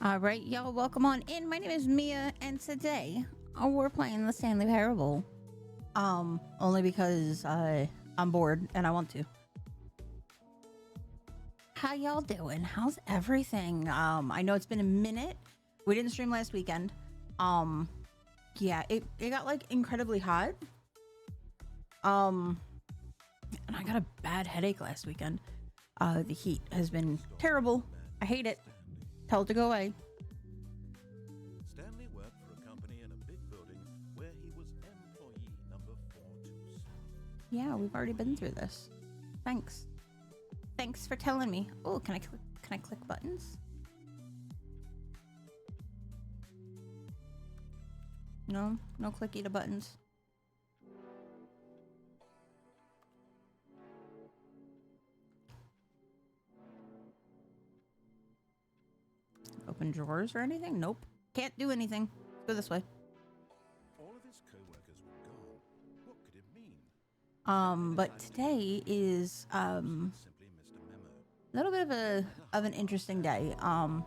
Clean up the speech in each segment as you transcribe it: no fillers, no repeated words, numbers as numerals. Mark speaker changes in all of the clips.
Speaker 1: All right, y'all, welcome on in. My name is Mia, and today we're playing the Stanley Parable. Only because I'm bored and I want to. How y'all doing? How's everything? I know it's been a minute. We didn't stream last weekend. Yeah, it got like incredibly hot. And I got a bad headache last weekend. The heat has been terrible. I hate it. Tell it to go away.
Speaker 2: Stanley worked for a company in a big building where he was employee number 426.
Speaker 1: Yeah, we've already been through this. Thanks. Thanks for telling me. Oh, can I click buttons? No clicky to buttons. Open drawers or anything? Nope. Can't do anything. Go this way.
Speaker 2: All of his co-workers were gone. What could it mean?
Speaker 1: But today is
Speaker 2: Simply missed a memo.
Speaker 1: a little bit of an interesting day.
Speaker 2: He couldn't find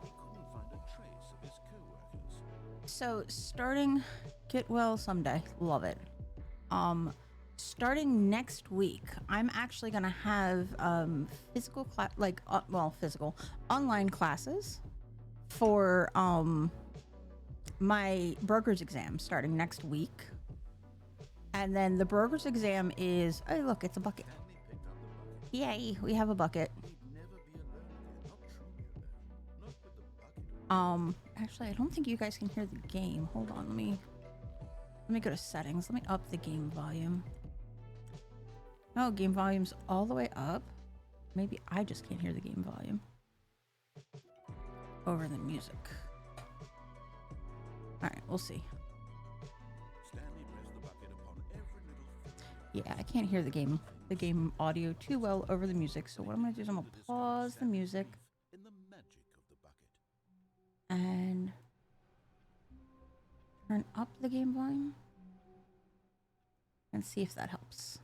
Speaker 2: a trace of his co-workers.
Speaker 1: So starting get well someday. Love it. Starting next week, I'm actually gonna have physical class, physical online classes for my broker's exam starting next week. And then the broker's exam is, oh look, it's a bucket.
Speaker 2: Stanley picked up the bucket.
Speaker 1: Yay, we have a bucket.
Speaker 2: He'd never be alone again. Not truly alone. Not with the bucket.
Speaker 1: Actually, I don't think you guys can hear the game. Hold on, let me go to settings. Let me up the game volume. Oh, game volume's all the way up. Maybe I just can't hear the game volume over the music. All right, we'll see.
Speaker 2: Stanley pressed the bucket upon every little foot.
Speaker 1: Yeah, I can't hear the game audio too well over the music. So what I'm gonna do is I'm gonna pause the music
Speaker 2: In the magic of the bucket.
Speaker 1: and turn up the game volume and see if that helps.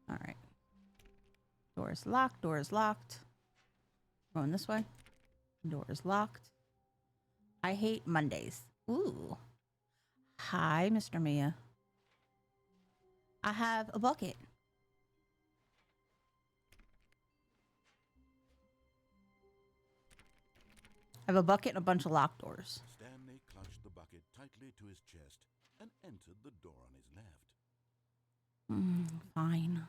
Speaker 1: All right. Door is locked. Door is locked. Going this way. Door is locked. I hate Mondays. Ooh. Hi, Mr. Mia. I have a bucket. I have a bucket and a bunch of locked doors.
Speaker 2: Stanley clutched the bucket tightly to his chest and entered the door on his left.
Speaker 1: Fine.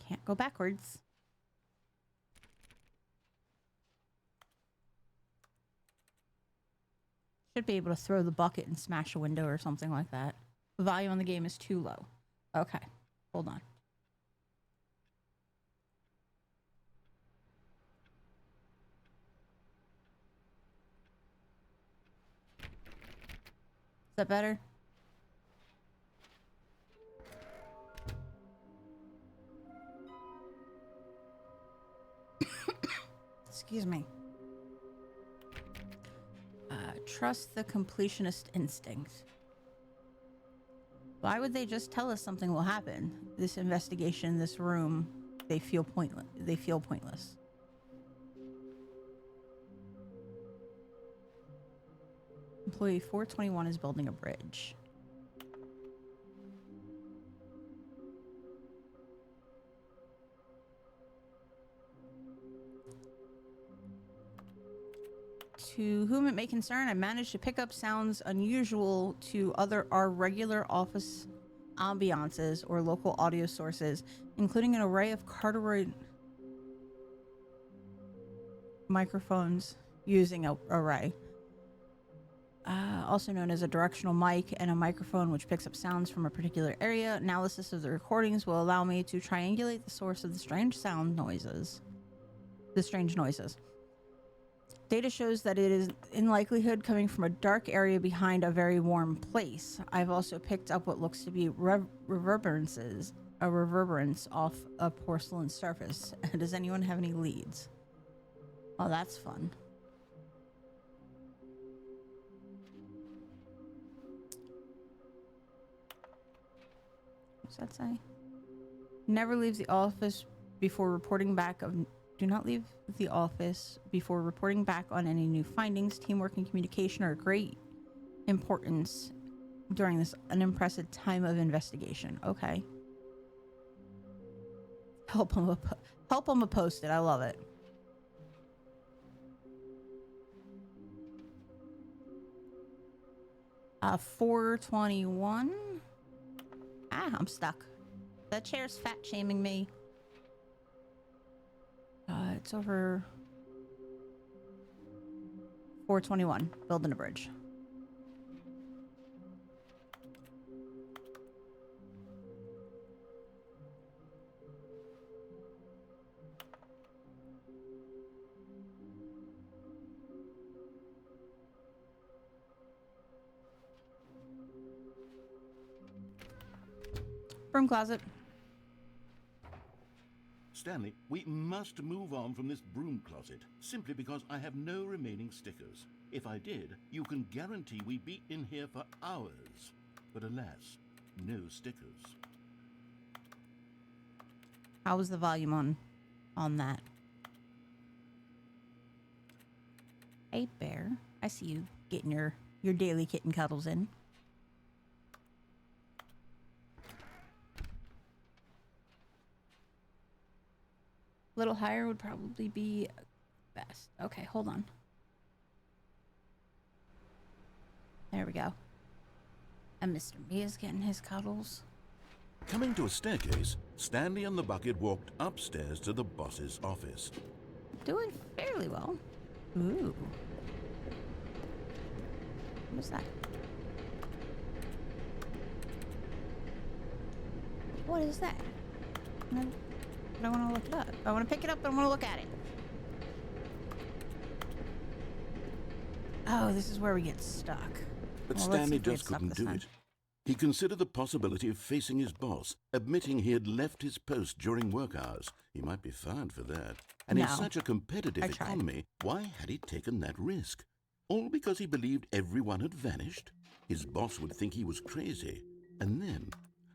Speaker 1: Can't go backwards. Should be able to throw the bucket and smash a window or something like that. The volume on the game is too low. Okay, hold on. Is that better? Excuse me. Trust the completionist instinct. Why would they just tell us something will happen? This investigation, this room, they feel pointless. Employee 421 is building a bridge. To whom it may concern, I managed to pick up sounds unusual to our regular office ambiances or local audio sources, including an array of cardioid microphones using an array. Also known as a directional mic and a microphone which picks up sounds from a particular area. Analysis of the recordings will allow me to triangulate the source of the strange noises. Data shows that it is in likelihood coming from a dark area behind a very warm place. I've also picked up what looks to be reverberance off a porcelain surface. Does anyone have any leads? Oh, that's fun. What's that say? Never leaves the office before reporting back of. Do not leave the office before reporting back on any new findings. Teamwork and communication are great importance during this unimpressive time of investigation. Okay. Help him post it. I love it. Uh, 421. Ah, I'm stuck. That chair's fat shaming me. It's over 421. Building a bridge. Broom closet.
Speaker 2: Stanley, we must move on from this broom closet, simply because I have no remaining stickers. If I did, you can guarantee we'd be in here for hours. But alas, no stickers.
Speaker 1: How was the volume on that? Hey, Bear. I see you getting your daily kitten cuddles in. A little higher would probably be best. Okay, hold on. There we go. And Mr. Mia's getting his cuddles.
Speaker 2: Coming to a staircase, Stanley and the bucket walked upstairs to the boss's office.
Speaker 1: Doing fairly well. Ooh. What's that? What is that? I don't want to look it up. I want to pick it up and I want to look at it. Oh, this is where we get stuck.
Speaker 2: But
Speaker 1: Well, let's see
Speaker 2: Stanley
Speaker 1: if we get
Speaker 2: just
Speaker 1: stuck
Speaker 2: couldn't
Speaker 1: this
Speaker 2: do
Speaker 1: time.
Speaker 2: it. He considered the possibility of facing his boss, admitting he had left his post during work hours. He might be fired for that. And in
Speaker 1: No.
Speaker 2: such a competitive
Speaker 1: I tried.
Speaker 2: economy, why had he taken that risk? All because he believed everyone had vanished? His boss would think he was crazy. And then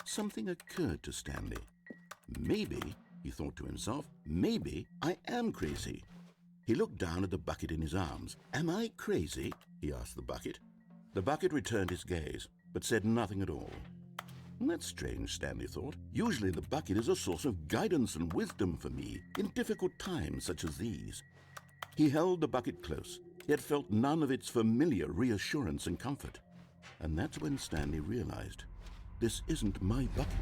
Speaker 2: something occurred to Stanley. Maybe, he thought to himself, maybe I am crazy. He looked down at the bucket in his arms. Am I crazy? He asked the bucket. The bucket returned his gaze, but said nothing at all. That's strange, Stanley thought. Usually the bucket is a source of guidance and wisdom for me in difficult times such as these. He held the bucket close, yet felt none of its familiar reassurance and comfort. And that's when Stanley realized, this isn't my bucket.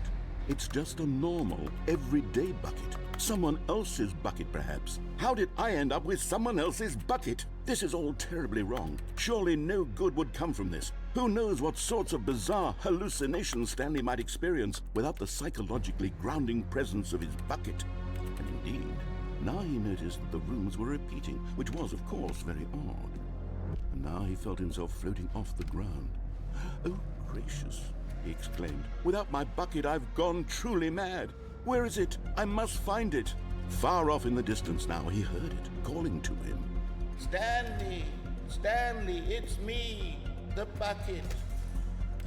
Speaker 2: It's just a normal, everyday bucket. Someone else's bucket, perhaps. How did I end up with someone else's bucket? This is all terribly wrong. Surely no good would come from this. Who knows what sorts of bizarre hallucinations Stanley might experience without the psychologically grounding presence of his bucket. And indeed, now he noticed that the rooms were repeating, which was, of course, very odd. And now he felt himself floating off the ground. Oh, gracious, he exclaimed. Without my bucket, I've gone truly mad. Where is it? I must find it. Far off in the distance now, he heard it, calling to him.
Speaker 3: Stanley! Stanley, it's me, the bucket.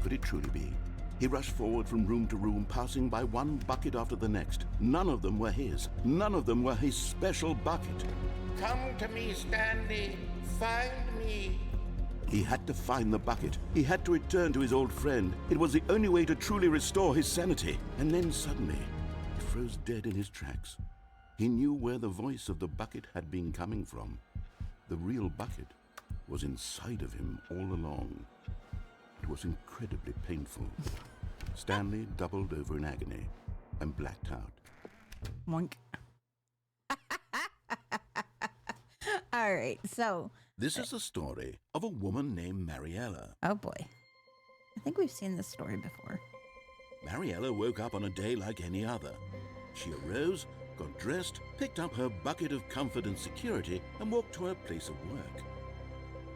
Speaker 2: Could it truly be? He rushed forward from room to room, passing by one bucket after the next. None of them were his. None of them were his special bucket.
Speaker 3: Come to me, Stanley. Find me.
Speaker 2: He had to find the bucket. He had to return to his old friend. It was the only way to truly restore his sanity. And then suddenly, he froze dead in his tracks. He knew where the voice of the bucket had been coming from. The real bucket was inside of him all along. It was incredibly painful. Stanley doubled over in agony and blacked out.
Speaker 1: Monk. All right, so.
Speaker 2: This is the story of a woman named Mariella.
Speaker 1: Oh boy. I think we've seen this story before.
Speaker 2: Mariella woke up on a day like any other. She arose, got dressed, picked up her bucket of comfort and security, and walked to her place of work.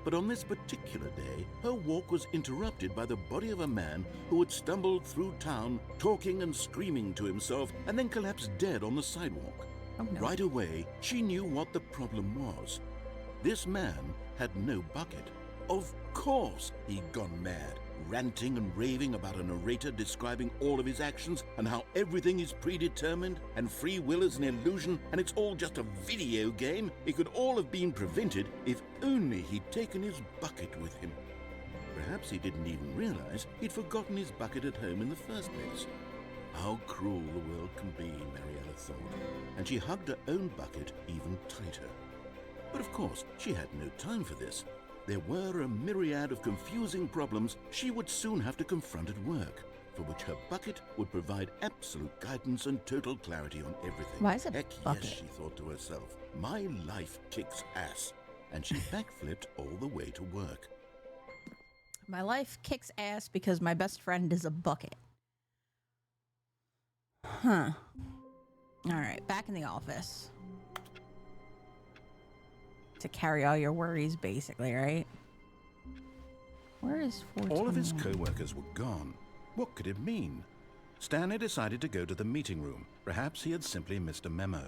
Speaker 2: But on this particular day, her walk was interrupted by the body of a man who had stumbled through town, talking and screaming to himself, and then collapsed dead on the sidewalk.
Speaker 1: Oh no.
Speaker 2: Right away, she knew what the problem was. This man had no bucket. Of course he'd gone mad. ranting and raving about a narrator describing all of his actions and how everything is predetermined and free will is an illusion and it's all just a video game. It could all have been prevented if only he'd taken his bucket with him. Perhaps he didn't even realize he'd forgotten his bucket at home in the first place. How cruel the world can be, Mariella thought, and she hugged her own bucket even tighter. But of course, she had no time for this. There were a myriad of confusing problems she would soon have to confront at work, for which her bucket would provide absolute guidance and total clarity on everything.
Speaker 1: Why is it
Speaker 2: Heck
Speaker 1: bucket?
Speaker 2: yes, she thought to herself. My life kicks ass. And she backflipped all the way to work.
Speaker 1: My life kicks ass because my best friend is a bucket. Huh. All right, back in the office. To carry all your worries, basically, right? Where is 421?
Speaker 2: All of his co-workers were gone. What could it mean? Stanley decided to go to the meeting room. Perhaps he had simply missed a memo.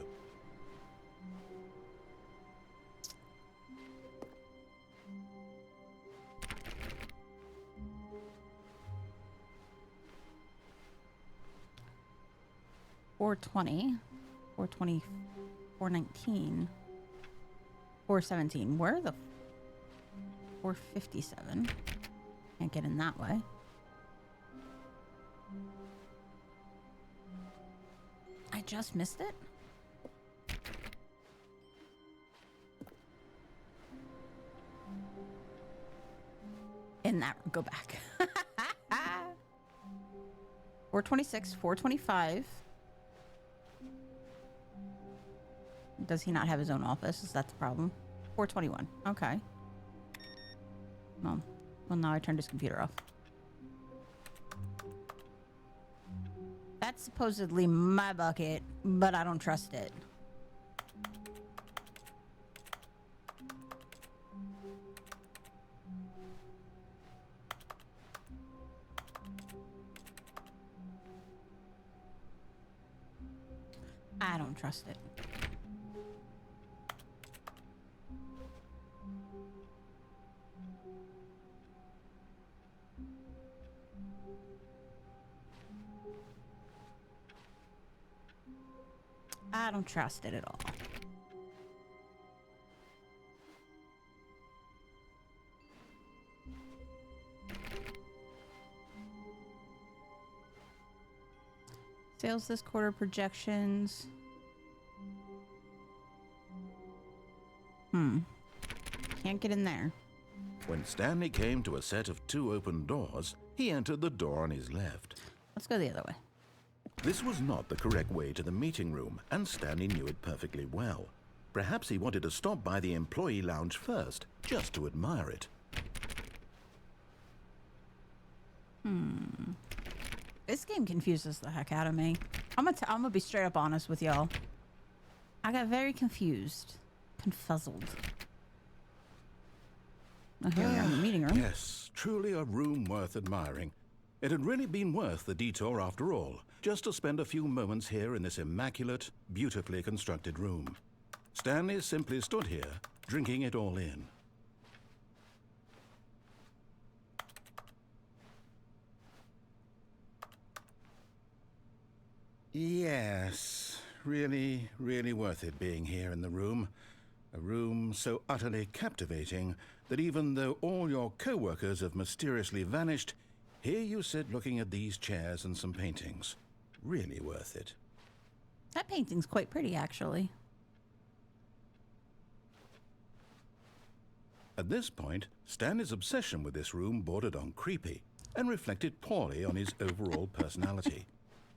Speaker 1: $420, $420, $419, $417. Where are the $457? Can't get in that way. I just missed it? In that, go back. 426, 425. Does he not have his own office? Is that the problem? 421. Okay. Well, now I turned his computer off. That's supposedly my bucket, but I don't trust it. I don't trust it. I don't trust it at all. Sales this quarter projections. Can't get in there.
Speaker 2: When Stanley came to a set of 2 open doors, he entered the door on his left.
Speaker 1: Let's go the other way.
Speaker 2: This was not the correct way to the meeting room, and Stanley knew it perfectly well. Perhaps he wanted to stop by the employee lounge first, just to admire it.
Speaker 1: This game confuses the heck out of me. I'm gonna be straight up honest with y'all. I got very confused. Confuzzled. Oh, here we are in the meeting room.
Speaker 2: Yes, truly a room worth admiring. It had really been worth the detour after all, just to spend a few moments here in this immaculate, beautifully constructed room. Stanley simply stood here, drinking it all in. Yes, really, really worth it being here in the room. A room so utterly captivating that even though all your co-workers have mysteriously vanished, here you sit looking at these chairs and some paintings. Really worth it.
Speaker 1: That painting's quite pretty, actually.
Speaker 2: At this point, Stanley's obsession with this room bordered on creepy and reflected poorly on his overall personality.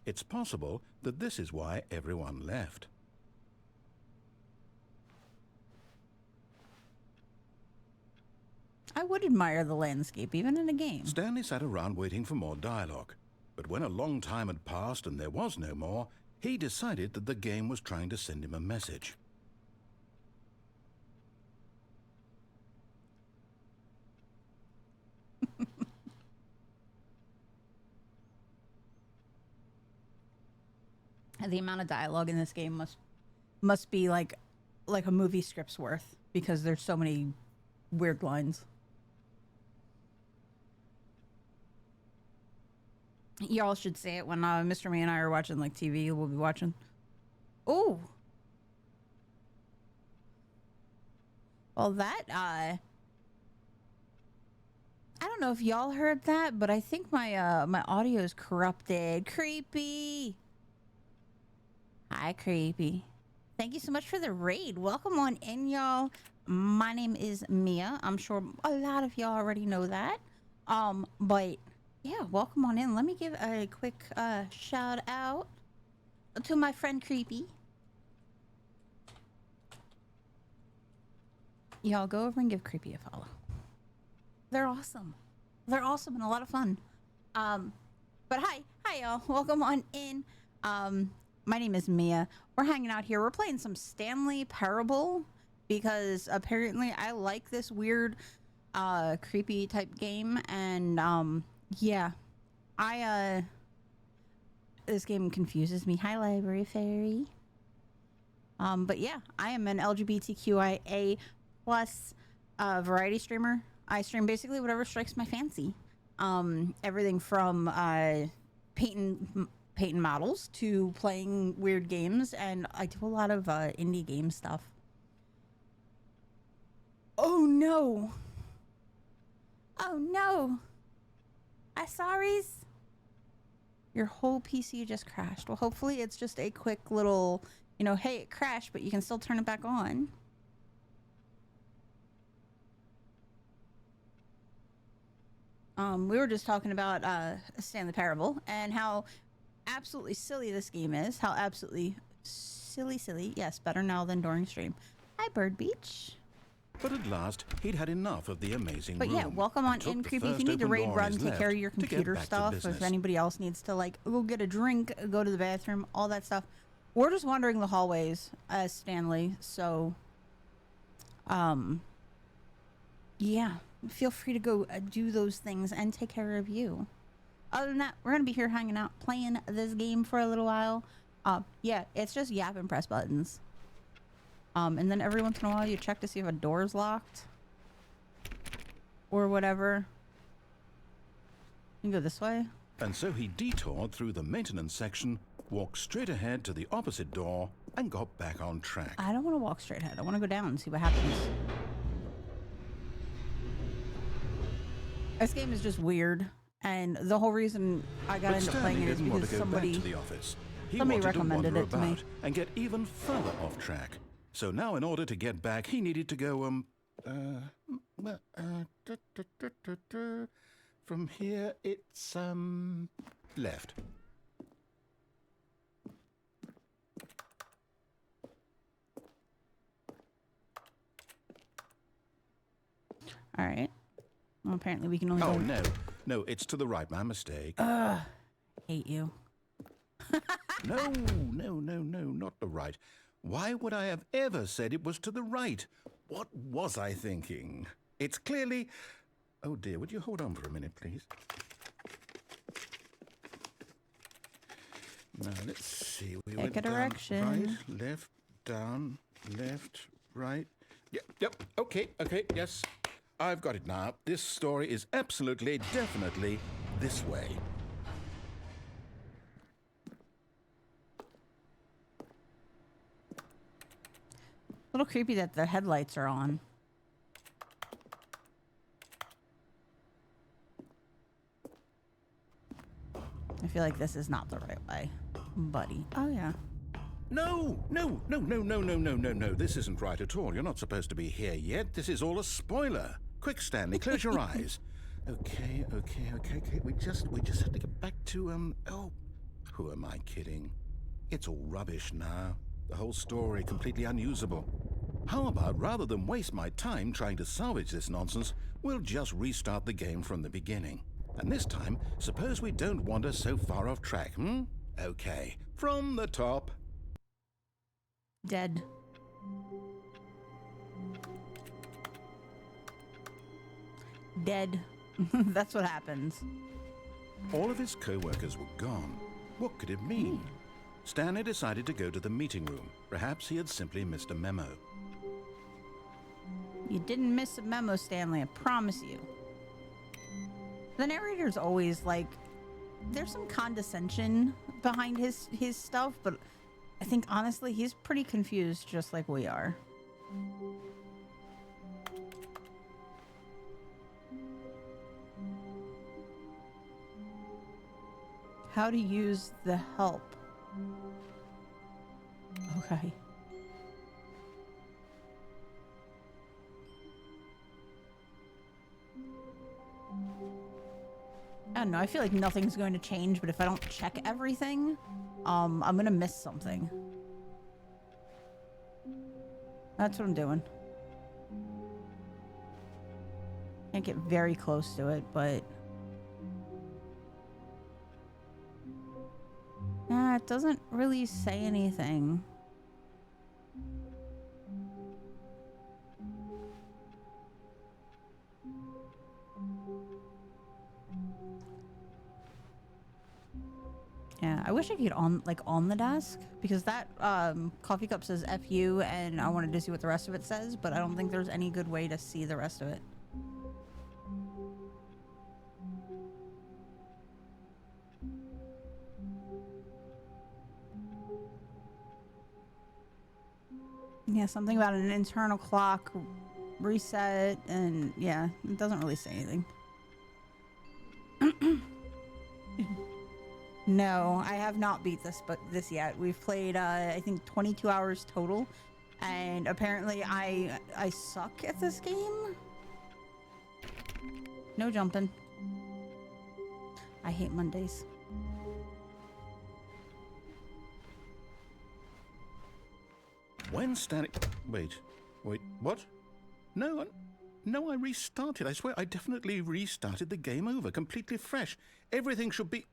Speaker 2: It's possible that this is why everyone left.
Speaker 1: I would admire the landscape, even in a game.
Speaker 2: Stanley sat around waiting for more dialogue. But when a long time had passed and there was no more, he decided that the game was trying to send him a message.
Speaker 1: The amount of dialogue in this game must be like a movie script's worth, because there's so many weird lines. Y'all should say it when Mr. Me and I are watching like TV. We'll be watching. Oh. Well, that I don't know if y'all heard that, but I think my my audio is corrupted. Creepy. Hi, Creepy. Thank you so much for the raid. Welcome on in, y'all. My name is Mia. I'm sure a lot of y'all already know that. But yeah, welcome on in. Let me give a quick shout out to my friend Creepy. Y'all go over and give Creepy a follow. They're awesome. They're awesome and a lot of fun. But hi y'all. Welcome on in. My name is Mia. We're hanging out here. We're playing some Stanley Parable because apparently I like this weird creepy type game, and yeah. This game confuses me. Hi, Library Fairy. But yeah, I am an LGBTQIA plus variety streamer. I stream basically whatever strikes my fancy. Everything from painting models to playing weird games, and I do a lot of indie game stuff. Oh no! Oh no! I sorries. Your whole PC just crashed. Well, hopefully it's just a quick little, you know, hey, it crashed, but you can still turn it back on. We were just talking about Stanley Parable and how absolutely silly this game is. How absolutely silly. Yes, better now than during stream. Hi, Bird Beach.
Speaker 2: But at last, he'd had enough of the amazing
Speaker 1: But yeah,
Speaker 2: room
Speaker 1: welcome on in, Creepy. If you need to raid, run, take care of your computer stuff. If anybody else needs to, like, go get a drink, go to the bathroom, all that stuff. We're just wandering the hallways as Stanley, so... yeah. Feel free to go do those things and take care of you. Other than that, we're going to be here hanging out, playing this game for a little while. Yeah, it's just yap and press buttons. And then every once in a while you check to see if a door's locked. Or whatever. You can go this way.
Speaker 2: And so he detoured through the maintenance section, walked straight ahead to the opposite door, and got back on track.
Speaker 1: I don't want to walk straight ahead. I want to go down and see what happens. This game is just weird. And the whole reason I got into playing it is because somebody recommended it to me.
Speaker 2: And get even further off track. So now in order to get back, he needed to go, from here, it's, left.
Speaker 1: All right. Well, apparently we can only
Speaker 2: Oh, no, it's to the right, my mistake.
Speaker 1: Hate you.
Speaker 2: No, not the right. Why would I have ever said it was to the right? What was I thinking? It's clearly... Oh dear, would you hold on for a minute, please? Now, let's see. We went
Speaker 1: Pick a direction.
Speaker 2: Right, left, down, left, right. Yep, okay, yes. I've got it now. This story is absolutely, definitely this way.
Speaker 1: A little creepy that the headlights are on. I feel like this is not the right way, buddy. Oh, yeah.
Speaker 2: No. This isn't right at all. You're not supposed to be here yet. This is all a spoiler. Quick, Stanley, close your eyes. Okay. We just have to get back to, oh, who am I kidding? It's all rubbish now. The whole story completely unusable. How about, rather than waste my time trying to salvage this nonsense, we'll just restart the game from the beginning. And this time, suppose we don't wander so far off track, Okay, from the top.
Speaker 1: Dead. Dead. That's what happens.
Speaker 2: All of his co-workers were gone. What could it mean? Stanley decided to go to the meeting room. Perhaps he had simply missed a memo.
Speaker 1: You didn't miss a memo, Stanley, I promise you. The narrator's always, like, there's some condescension behind his stuff, but I think honestly he's pretty confused, just like we are. How to use the help. Okay. I don't know, I feel like nothing's going to change, but if I don't check everything, I'm gonna miss something. That's what I'm doing. Can't get very close to it, but... it doesn't really say anything. Yeah, I wish I could get on the desk, because that coffee cup says FU and I wanted to see what the rest of it says, but I don't think there's any good way to see the rest of it. Yeah, something about an internal clock reset, and yeah, it doesn't really say anything. No, I have not beat this yet. We've played I think 22 hours total, and apparently I suck at this game. No jumping. I hate Mondays.
Speaker 4: When Stanley... Wait, what? No, I restarted. I swear, I definitely restarted the game over, completely fresh. Everything should be...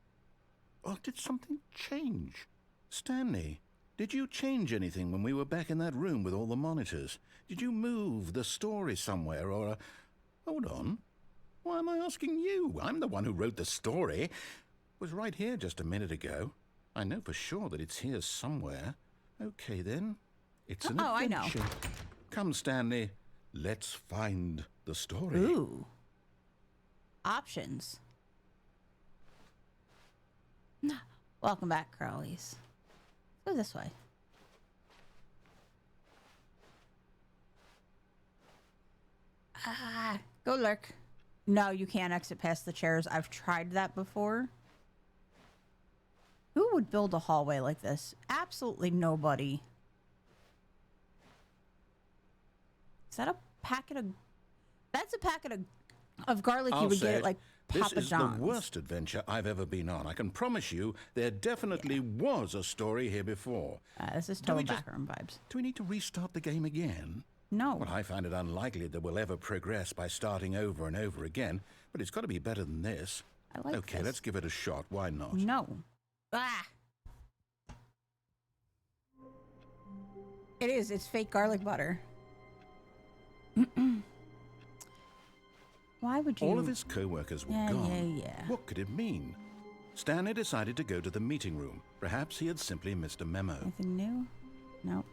Speaker 4: Or did something change? Stanley, did you change anything when we were back in that room with all the monitors? Did you move the story somewhere, or... Hold on. Why am I asking you? I'm the one who wrote the story. It was right here just a minute ago. I know for sure that it's here somewhere. Okay, then. It's an adventure.
Speaker 1: I know.
Speaker 4: Come, Stanley. Let's find the story.
Speaker 1: Ooh. Options. Welcome back, Crowleys. Go this way. Go lurk. No, you can't exit past the chairs. I've tried that before. Who would build a hallway like this? Absolutely nobody. Is that a packet of... That's a packet of garlic you would get at, like, Papa
Speaker 4: This is
Speaker 1: John's.
Speaker 4: the worst adventure I've ever been on. I can promise you there definitely was a story here before.
Speaker 1: This is total backroom vibes.
Speaker 4: Do we need to restart the game again?
Speaker 1: No.
Speaker 4: Well, I find it unlikely that we'll ever progress by starting over and over again, but it's got to be better than this.
Speaker 1: I like
Speaker 4: Okay,
Speaker 1: this.
Speaker 4: let's give it a shot. Why not?
Speaker 1: No. Ah! It is. It's fake garlic butter. Why would you...
Speaker 4: All of his co-workers were gone.
Speaker 1: Yeah.
Speaker 4: What could it mean? Stanley decided to go to the meeting room. Perhaps he had simply missed a memo.
Speaker 1: Anything new? Nope.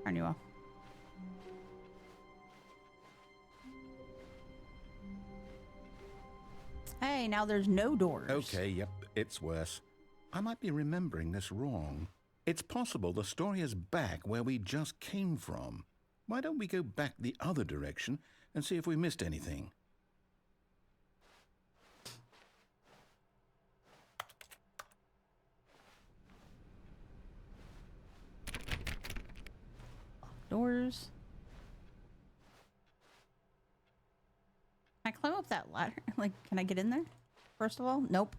Speaker 1: Turn you off. Hey, now there's no doors.
Speaker 4: Okay, yep, it's worse. I might be remembering this wrong. It's possible the story is back where we just came from. Why don't we go back the other direction and see if we missed anything?
Speaker 1: Doors. Can I climb up that ladder? Like, can I get in there? First of all, nope.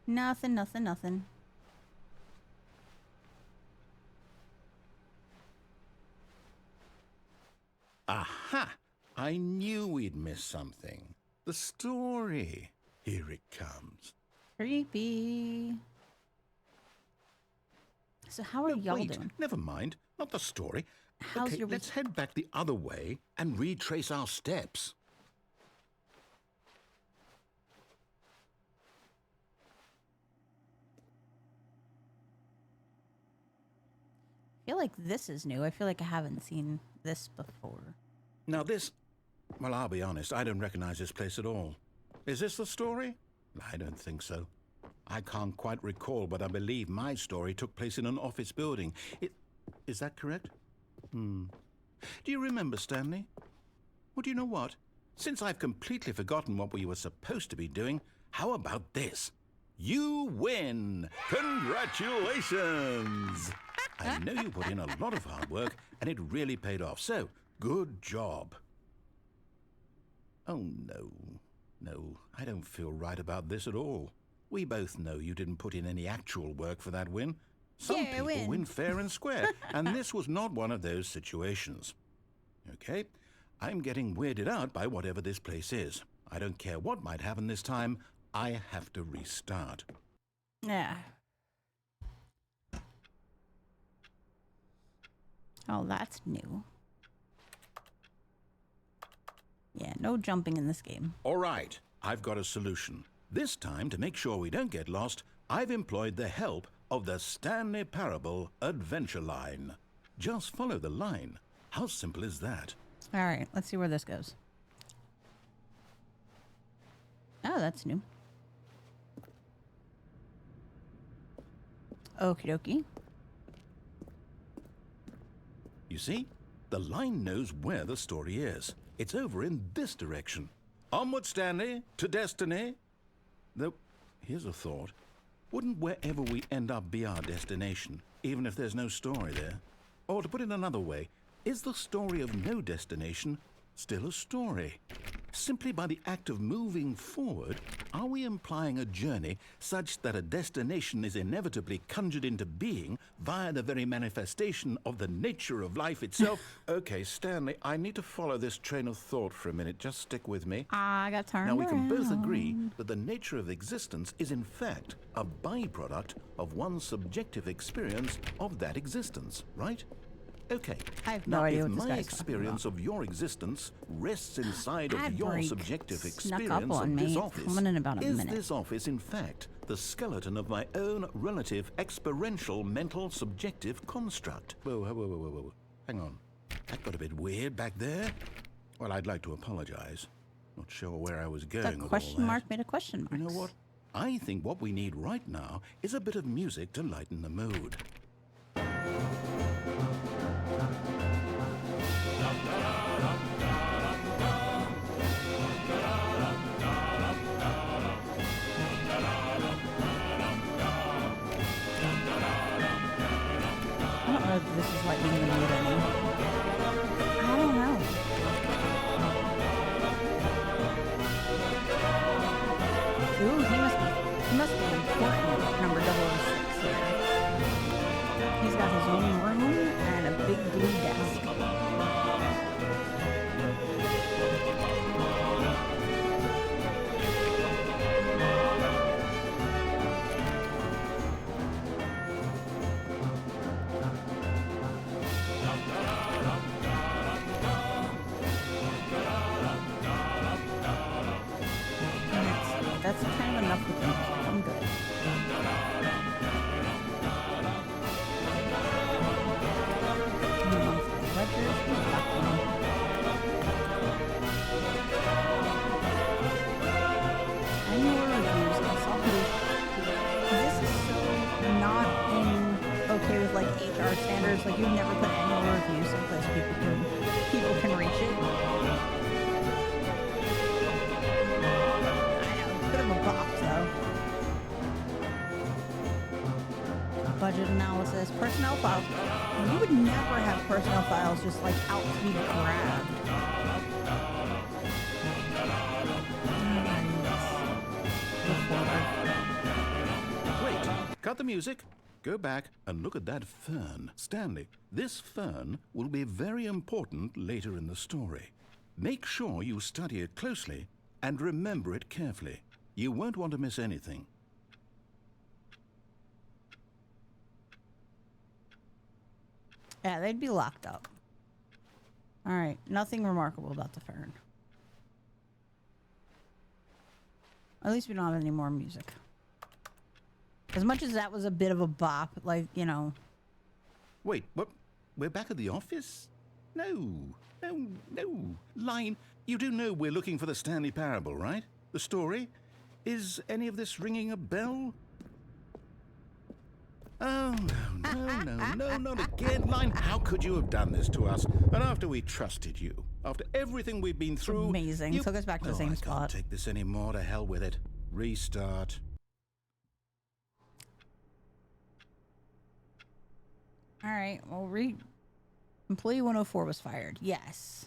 Speaker 1: Nothing, nothing, nothing.
Speaker 4: Aha! I knew we'd miss something. The story. Here it comes.
Speaker 1: Creepy. So how are y'all
Speaker 4: Wait,
Speaker 1: doing?
Speaker 4: never mind. Not the story.
Speaker 1: How's
Speaker 4: Okay,
Speaker 1: your
Speaker 4: let's head back the other way and retrace our steps.
Speaker 1: I feel like this is new. I feel like I haven't seen this before.
Speaker 4: Now this... Well, I'll be honest, I don't recognize this place at all. Is this the story? I don't think so. I can't quite recall, but I believe my story took place in an office building. Is that correct? Do you remember, Stanley? Well, do you know what? Since I've completely forgotten what we were supposed to be doing, how about this? You win! Congratulations! I know you put in a lot of hard work, and it really paid off, so good job. Oh, no. No, I don't feel right about this at all. We both know you didn't put in any actual work for that win. Some people win fair and square, and this was not one of those situations. Okay, I'm getting weirded out by whatever this place is. I don't care what might happen this time. I have to restart.
Speaker 1: Yeah. Oh, that's new. Yeah, no jumping in this game.
Speaker 4: All right, I've got a solution. This time, to make sure we don't get lost, I've employed the help of the Stanley Parable Adventure Line. Just follow the line. How simple is that?
Speaker 1: All right, let's see where this goes. Oh, that's new. Okie dokie.
Speaker 4: You see, the line knows where the story is. It's over in this direction. Onward, Stanley, to destiny. Though, here's a thought. Wouldn't wherever we end up be our destination, even if there's no story there? Or to put it another way, is the story of no destination still a story? Simply by the act of moving forward, are we implying a journey such that a destination is inevitably conjured into being via the very manifestation of the nature of life itself? Okay, Stanley, I need to follow this train of thought for a minute. Just stick with me.
Speaker 1: I got turned
Speaker 4: Now, we can both
Speaker 1: around.
Speaker 4: agree that the nature of existence is in fact a byproduct of one's subjective experience of that existence, right? Okay.
Speaker 1: I have no
Speaker 4: now,
Speaker 1: idea
Speaker 4: if
Speaker 1: what this
Speaker 4: my
Speaker 1: guy's talking
Speaker 4: experience of your existence rests inside of
Speaker 1: Ad
Speaker 4: your
Speaker 1: break
Speaker 4: subjective
Speaker 1: snuck
Speaker 4: experience
Speaker 1: up on
Speaker 4: of
Speaker 1: me.
Speaker 4: this
Speaker 1: It's
Speaker 4: office,
Speaker 1: coming in about a
Speaker 4: is
Speaker 1: minute.
Speaker 4: this office in fact the skeleton of my own relative experiential mental subjective construct? Whoa. Hang on. That got a bit weird back there. Well, I'd like to apologize. Not sure where I was going
Speaker 1: The
Speaker 4: with all
Speaker 1: question
Speaker 4: that.
Speaker 1: mark made a question mark.
Speaker 4: You know what? I think what we need right now is a bit of music to lighten the mood.
Speaker 1: I don't know if this is lightning the mood or not. I don't know. Ooh, he must be important, number 006 here. He's got his own room and a big blue desk. That's kind of enough with me. I'm good. Monthly ledgers, we got them. Annual reviews, this is so not okay with like HR standards. Like, you never put annual reviews someplace people can reach it. Bit of a bop, though. Budget analysis, personnel files. You would never have personnel files just like out to be grabbed.
Speaker 4: Wait, cut the music. Go back and look at that fern. Stanley, this fern will be very important later in the story. Make sure you study it closely and remember it carefully. You won't want to miss anything.
Speaker 1: Yeah, they'd be locked up. All right, nothing remarkable about the fern. At least we don't have any more music. As much as that was a bit of a bop, like, you know.
Speaker 4: Wait, what? We're back at the office? No. line. You do know we're looking for the Stanley Parable, right? The story? Is any of this ringing a bell? Oh, no, not again. Line, how could you have done this to us? And after we trusted you, after everything we've been through...
Speaker 1: Amazing. Took us back to the same spot.
Speaker 4: I can't take this anymore. To hell with it. Restart.
Speaker 1: All right. Well, Employee 104 was fired. Yes.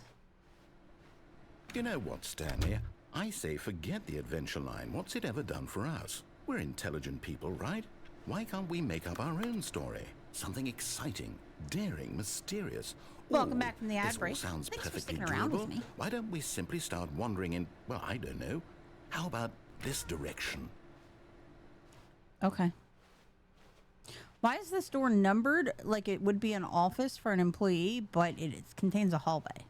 Speaker 4: You know what, Stanley? I say forget the adventure line. What's it ever done for us? We're intelligent people, right? Why can't we make up our own story? Something exciting, daring, mysterious.
Speaker 1: Welcome back from the ad break.
Speaker 4: This all sounds
Speaker 1: Thanks for
Speaker 4: perfectly
Speaker 1: sticking around with
Speaker 4: doable.
Speaker 1: me.
Speaker 4: Why don't we simply start wandering in, well, I don't know. How about this direction?
Speaker 1: Okay. Why is this door numbered like it would be an office for an employee, but it contains a hallway?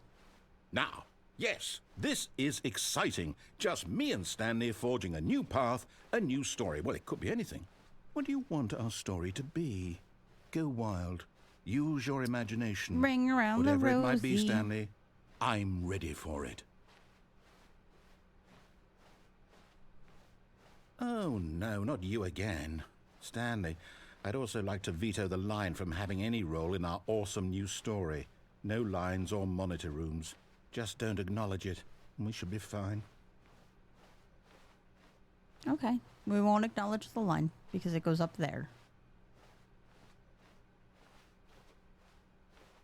Speaker 4: Now, yes, this is exciting. Just me and Stanley forging a new path, a new story. Well, it could be anything. What do you want our story to be? Go wild. Use your imagination.
Speaker 1: Ring around
Speaker 4: Whatever
Speaker 1: the rosy.
Speaker 4: it might be, Stanley, I'm ready for it. Oh, no, not you again. Stanley, I'd also like to veto the line from having any role in our awesome new story. No lines or monitor rooms. Just don't acknowledge it, and we should be fine.
Speaker 1: Okay. We won't acknowledge the line because it goes up there.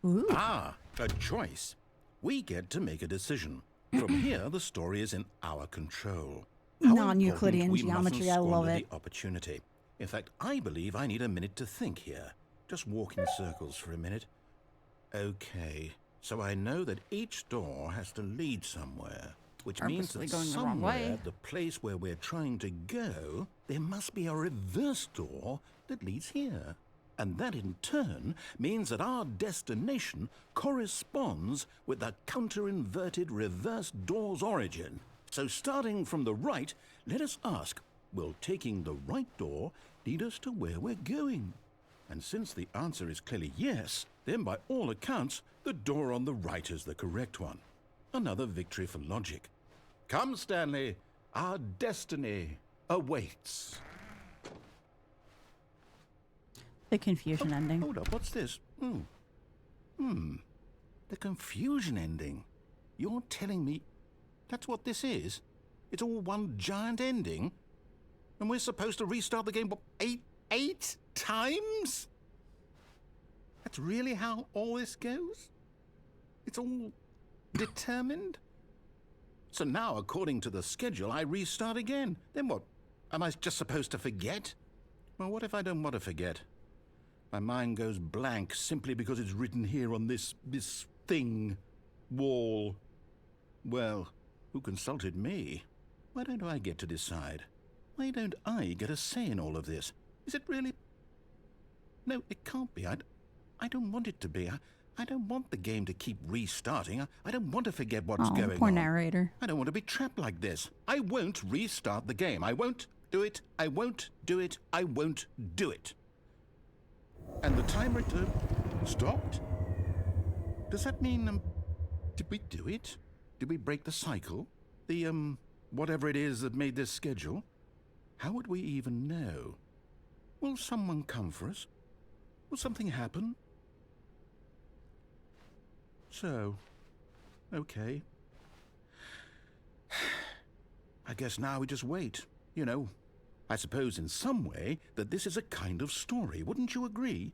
Speaker 1: Ooh.
Speaker 4: Ah, a choice. We get to make a decision. From here, the story is in our control. How
Speaker 1: Non-Euclidean
Speaker 4: important we
Speaker 1: geometry,
Speaker 4: mustn't
Speaker 1: I love
Speaker 4: squander
Speaker 1: it.
Speaker 4: the opportunity. In fact, I believe I need a minute to think here. Just walk in circles for a minute. Okay, so I know that each door has to lead somewhere, which means
Speaker 1: Purposely
Speaker 4: that
Speaker 1: going the wrong way.
Speaker 4: somewhere, the place where we're trying to go, there must be a reverse door that leads here. And that in turn means that our destination corresponds with the counter-inverted reverse door's origin. So starting from the right, let us ask, will taking the right door lead us to where we're going? And since the answer is clearly yes, then by all accounts, the door on the right is the correct one. Another victory for logic. Come, Stanley, our destiny awaits.
Speaker 1: The confusion ending.
Speaker 4: Hold up, what's this? The confusion ending. You're telling me that's what this is? It's all one giant ending? And we're supposed to restart the game, what, eight times? That's really how all this goes? It's all determined? So now, according to the schedule, I restart again. Then what? Am I just supposed to forget? Well, what if I don't want to forget? My mind goes blank simply because it's written here on this thing, wall. Well, who consulted me? Why don't I get to decide? Why don't I get a say in all of this? Is it really? No, it can't be. I don't want it to be. I don't want the game to keep restarting. I don't want to forget what's going
Speaker 1: poor
Speaker 4: on.
Speaker 1: narrator.
Speaker 4: I don't want to be trapped like this. I won't restart the game. I won't do it. I won't do it. I won't do it. And the timer stopped? Does that mean, did we do it? Did we break the cycle? The, whatever it is that made this schedule? How would we even know? Will someone come for us? Will something happen? So, okay. I guess now we just wait, you know. I suppose in some way that this is a kind of story, wouldn't you agree?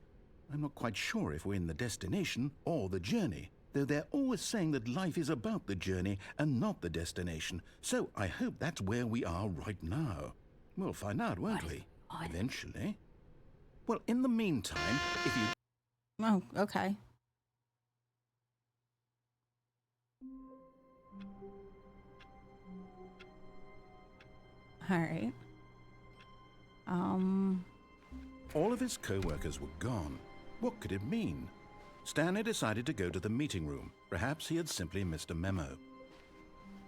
Speaker 4: I'm not quite sure if we're in the destination or the journey, though they're always saying that life is about the journey and not the destination. So I hope that's where we are right now. We'll find out, won't we? Eventually. Well, in the meantime, if you...
Speaker 1: Oh, okay. All right.
Speaker 4: All of his co-workers were gone. What could it mean? Stanley decided to go to the meeting room. Perhaps he had simply missed a memo.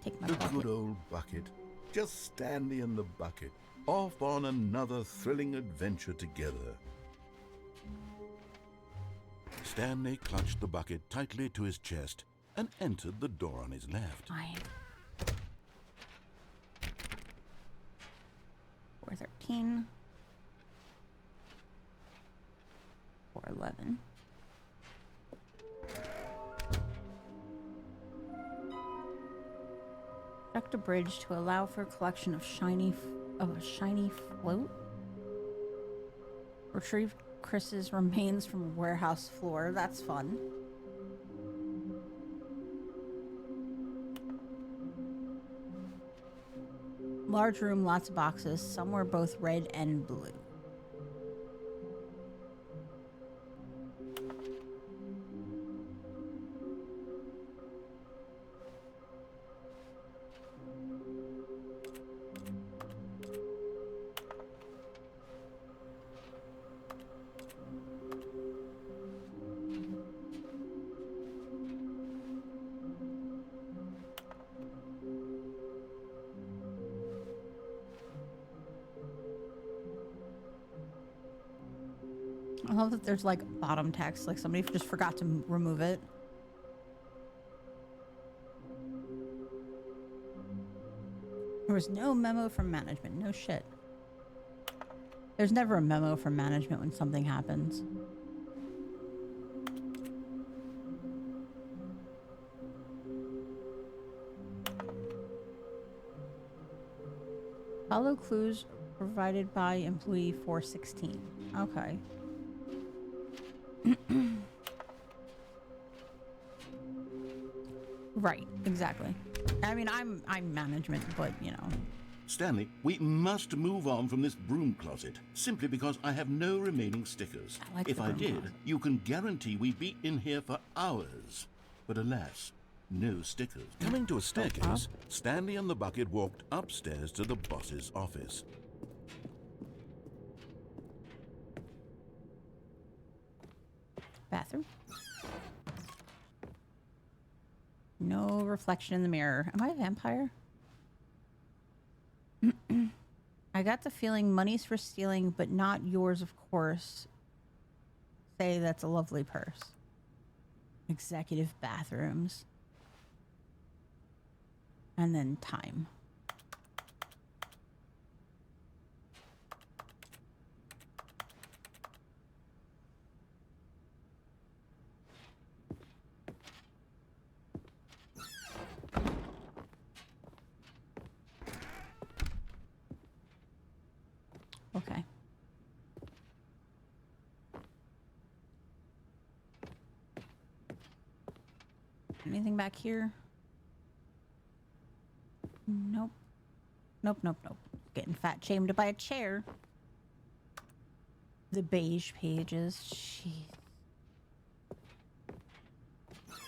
Speaker 1: Take my
Speaker 5: The
Speaker 1: bucket.
Speaker 5: good old bucket. Just Stanley and the bucket. Off on another thrilling adventure together.
Speaker 2: Stanley clutched the bucket tightly to his chest and entered the door on his left.
Speaker 1: Fine. 413. 411. Construct a bridge to allow for a collection of a shiny float. Retrieve Chris's remains from a warehouse floor. That's fun. Large room, lots of boxes. Some were both red and blue. I love that there's like bottom text, like somebody just forgot to remove it. There was no memo from management. No shit. There's never a memo from management when something happens. Follow clues provided by employee 416. Okay. Right, exactly. I mean, I'm management, but you know.
Speaker 2: Stanley, we must move on from this broom closet, simply because I have no remaining stickers. If I did, you can guarantee we'd be in here for hours. But alas, no stickers. Coming to a staircase, Stanley and the bucket walked upstairs to the boss's office.
Speaker 1: Bathroom. No reflection in the mirror. Am I a vampire? I got the feeling money's for stealing, but not yours, of course. Say that's a lovely purse. Executive bathrooms. And then time. Okay. Anything back here? Nope. Nope, nope, nope. Getting fat shamed by a chair. The beige pages. Jeez.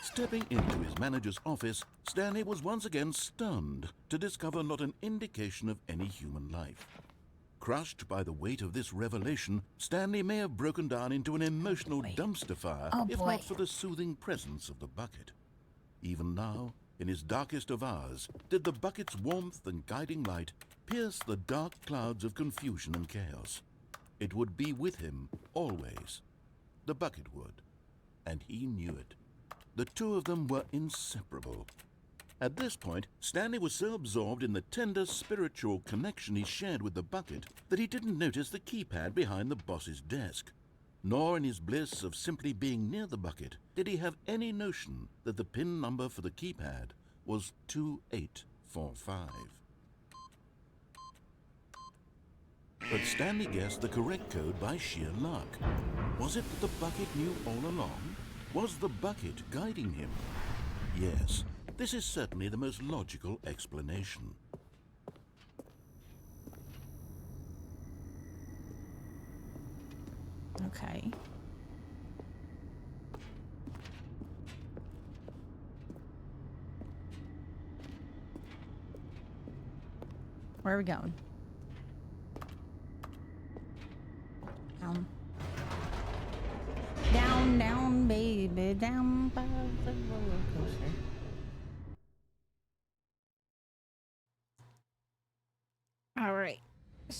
Speaker 2: Stepping into his manager's office, Stanley was once again stunned to discover not an indication of any human life. Crushed by the weight of this revelation, Stanley may have broken down into an emotional dumpster fire if not for the soothing presence of the bucket. Even now, in his darkest of hours, did the bucket's warmth and guiding light pierce the dark clouds of confusion and chaos. It would be with him always. The bucket would, and he knew it. The two of them were inseparable. At this point, Stanley was so absorbed in the tender spiritual connection he shared with the bucket that he didn't notice the keypad behind the boss's desk. Nor in his bliss of simply being near the bucket did he have any notion that the PIN number for the keypad was 2845. But Stanley guessed the correct code by sheer luck. Was it that the bucket knew all along? Was the bucket guiding him? Yes. This is certainly the most logical explanation.
Speaker 1: Okay. Where are we going? Down. Down, down, baby, down by the roller coaster. All right.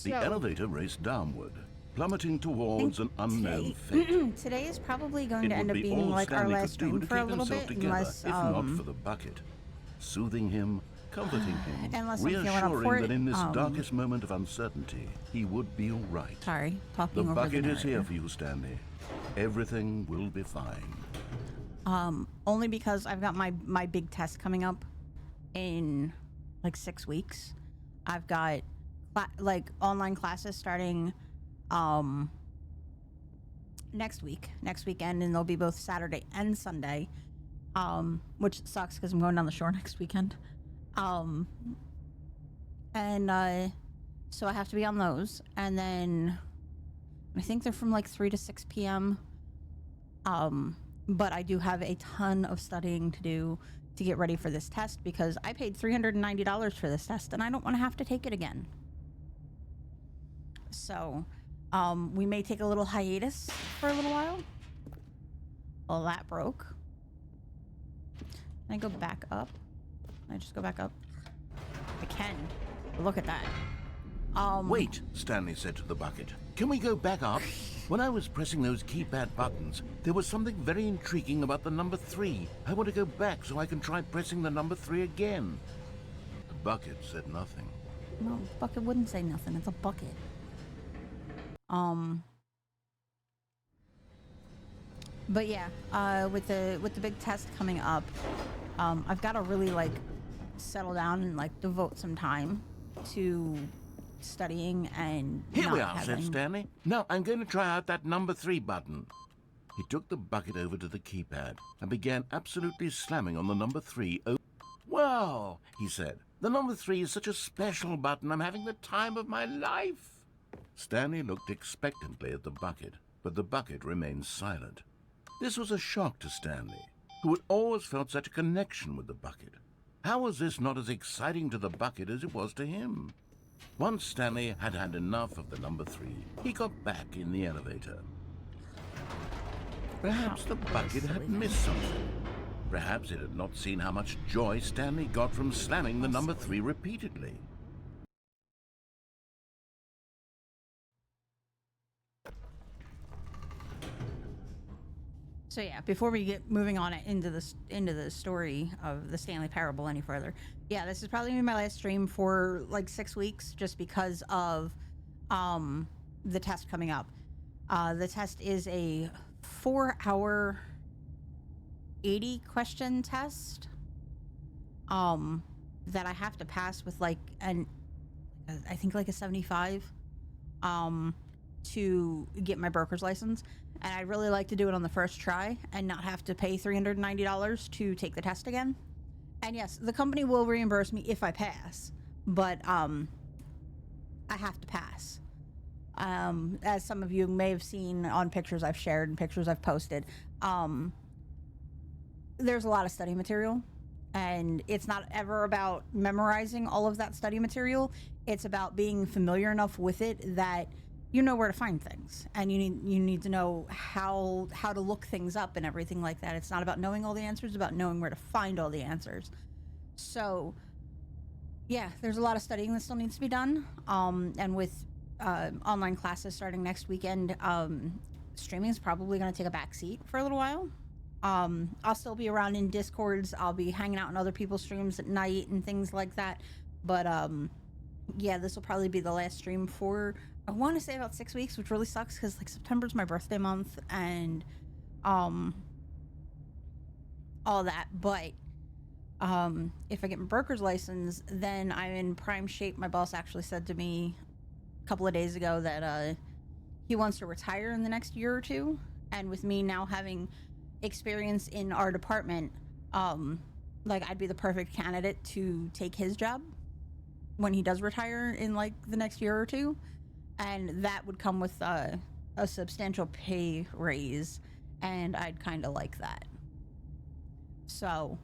Speaker 2: The elevator raced downward. plummeting towards an unknown
Speaker 1: today,
Speaker 2: fate.
Speaker 1: today is probably going
Speaker 2: It
Speaker 1: to end
Speaker 2: would
Speaker 1: up
Speaker 2: be
Speaker 1: being
Speaker 2: all
Speaker 1: like our
Speaker 2: Stanley
Speaker 1: last
Speaker 2: could do
Speaker 1: stream
Speaker 2: to
Speaker 1: for a
Speaker 2: keep
Speaker 1: little
Speaker 2: himself
Speaker 1: bit,
Speaker 2: together,
Speaker 1: unless
Speaker 2: if not for the bucket, soothing him, comforting him,
Speaker 1: unless I'm feeling up for
Speaker 2: reassuring
Speaker 1: it,
Speaker 2: that in this darkest moment of uncertainty, he would be all right.
Speaker 1: Sorry,
Speaker 2: The
Speaker 1: talking over the
Speaker 2: bucket is here
Speaker 1: narrator.
Speaker 2: for you, Stanley. Everything will be fine.
Speaker 1: Only because I've got my big test coming up in like 6 weeks. I've got like online classes starting next weekend, and they'll be both Saturday and Sunday, which sucks because I'm going down the shore next weekend. So I have to be on those, and then I think they're from like 3 to 6 p.m. But I do have a ton of studying to do to get ready for this test, because I paid $390 for this test and I don't want to have to take it again. So we may take a little hiatus for a little while. Oh, that broke. Can I go back up? Can I just go back up? I can. Look at that.
Speaker 2: Wait, Stanley said to the bucket. Can we go back up? When I was pressing those keypad buttons, there was something very intriguing about the number 3. I want to go back so I can try pressing the number 3 again. The bucket said nothing.
Speaker 1: No, bucket wouldn't say nothing. It's a bucket. But yeah, with the big test coming up, I've got to really like settle down and like devote some time to studying and
Speaker 2: Here
Speaker 1: not
Speaker 2: we are, said
Speaker 1: having...
Speaker 2: Stanley. Now I'm going to try out that number 3 button. He took the bucket over to the keypad and began absolutely slamming on the number 3. Wow, he said. The number 3 is such a special button. I'm having the time of my life. Stanley looked expectantly at the bucket, but the bucket remained silent. This was a shock to Stanley, who had always felt such a connection with the bucket. How was this not as exciting to the bucket as it was to him? Once Stanley had had enough of the number 3, he got back in the elevator. Perhaps the bucket had missed something. Perhaps it had not seen how much joy Stanley got from slamming the number 3 repeatedly.
Speaker 1: So yeah, before we get moving on into the story of the Stanley Parable any further, yeah, this is probably gonna be my last stream for like 6 weeks, just because of the test coming up. The test is a 4-hour 80-question test that I have to pass with like I think like a 75 to get my broker's license. And I'd really like to do it on the first try and not have to pay $390 to take the test again. And yes, the company will reimburse me if I pass, but I have to pass. As some of you may have seen on pictures I've shared and pictures I've posted, there's a lot of study material, and it's not ever about memorizing all of that study material. It's about being familiar enough with it that you know where to find things, and you need to know how to look things up and everything like that. It's not about knowing all the answers, it's about knowing where to find all the answers. So yeah, there's a lot of studying that still needs to be done. And with online classes starting next weekend, streaming is probably going to take a back seat for a little while. I'll still be around in Discords. I'll be hanging out in other people's streams at night and things like that. But yeah, this will probably be the last stream for, I want to say, about 6 weeks, which really sucks because like September's my birthday month and all that. But if I get my broker's license, then I'm in prime shape. My boss actually said to me a couple of days ago that he wants to retire in the next year or two. And with me now having experience in our department, like I'd be the perfect candidate to take his job when he does retire in like the next year or two. And that would come with a substantial pay raise, and I'd kind of like that. So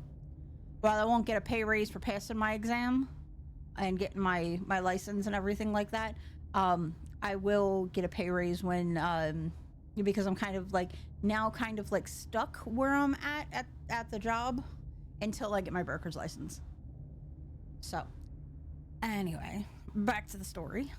Speaker 1: while I won't get a pay raise for passing my exam and getting my license and everything like that, I will get a pay raise when because I'm kind of like stuck where I'm at the job until I get my broker's license. So anyway, back to the story.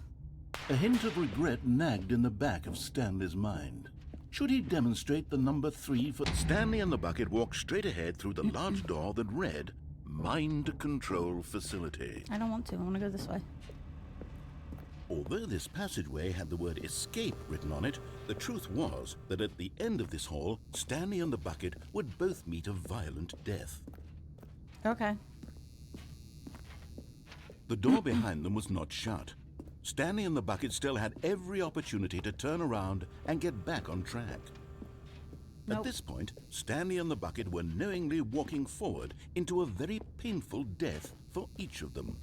Speaker 2: A hint of regret nagged in the back of Stanley's mind. Should he demonstrate the number 3 for... Stanley and the bucket walked straight ahead through the large door that read, Mind Control Facility.
Speaker 1: I don't want to. I want to go this way.
Speaker 2: Although this passageway had the word escape written on it, the truth was that at the end of this hall, Stanley and the bucket would both meet a violent death.
Speaker 1: Okay.
Speaker 2: The door behind them was not shut. Stanley and the bucket still had every opportunity to turn around and get back on track.
Speaker 1: Nope.
Speaker 2: At this point, Stanley and the bucket were knowingly walking forward into a very painful death for each of them.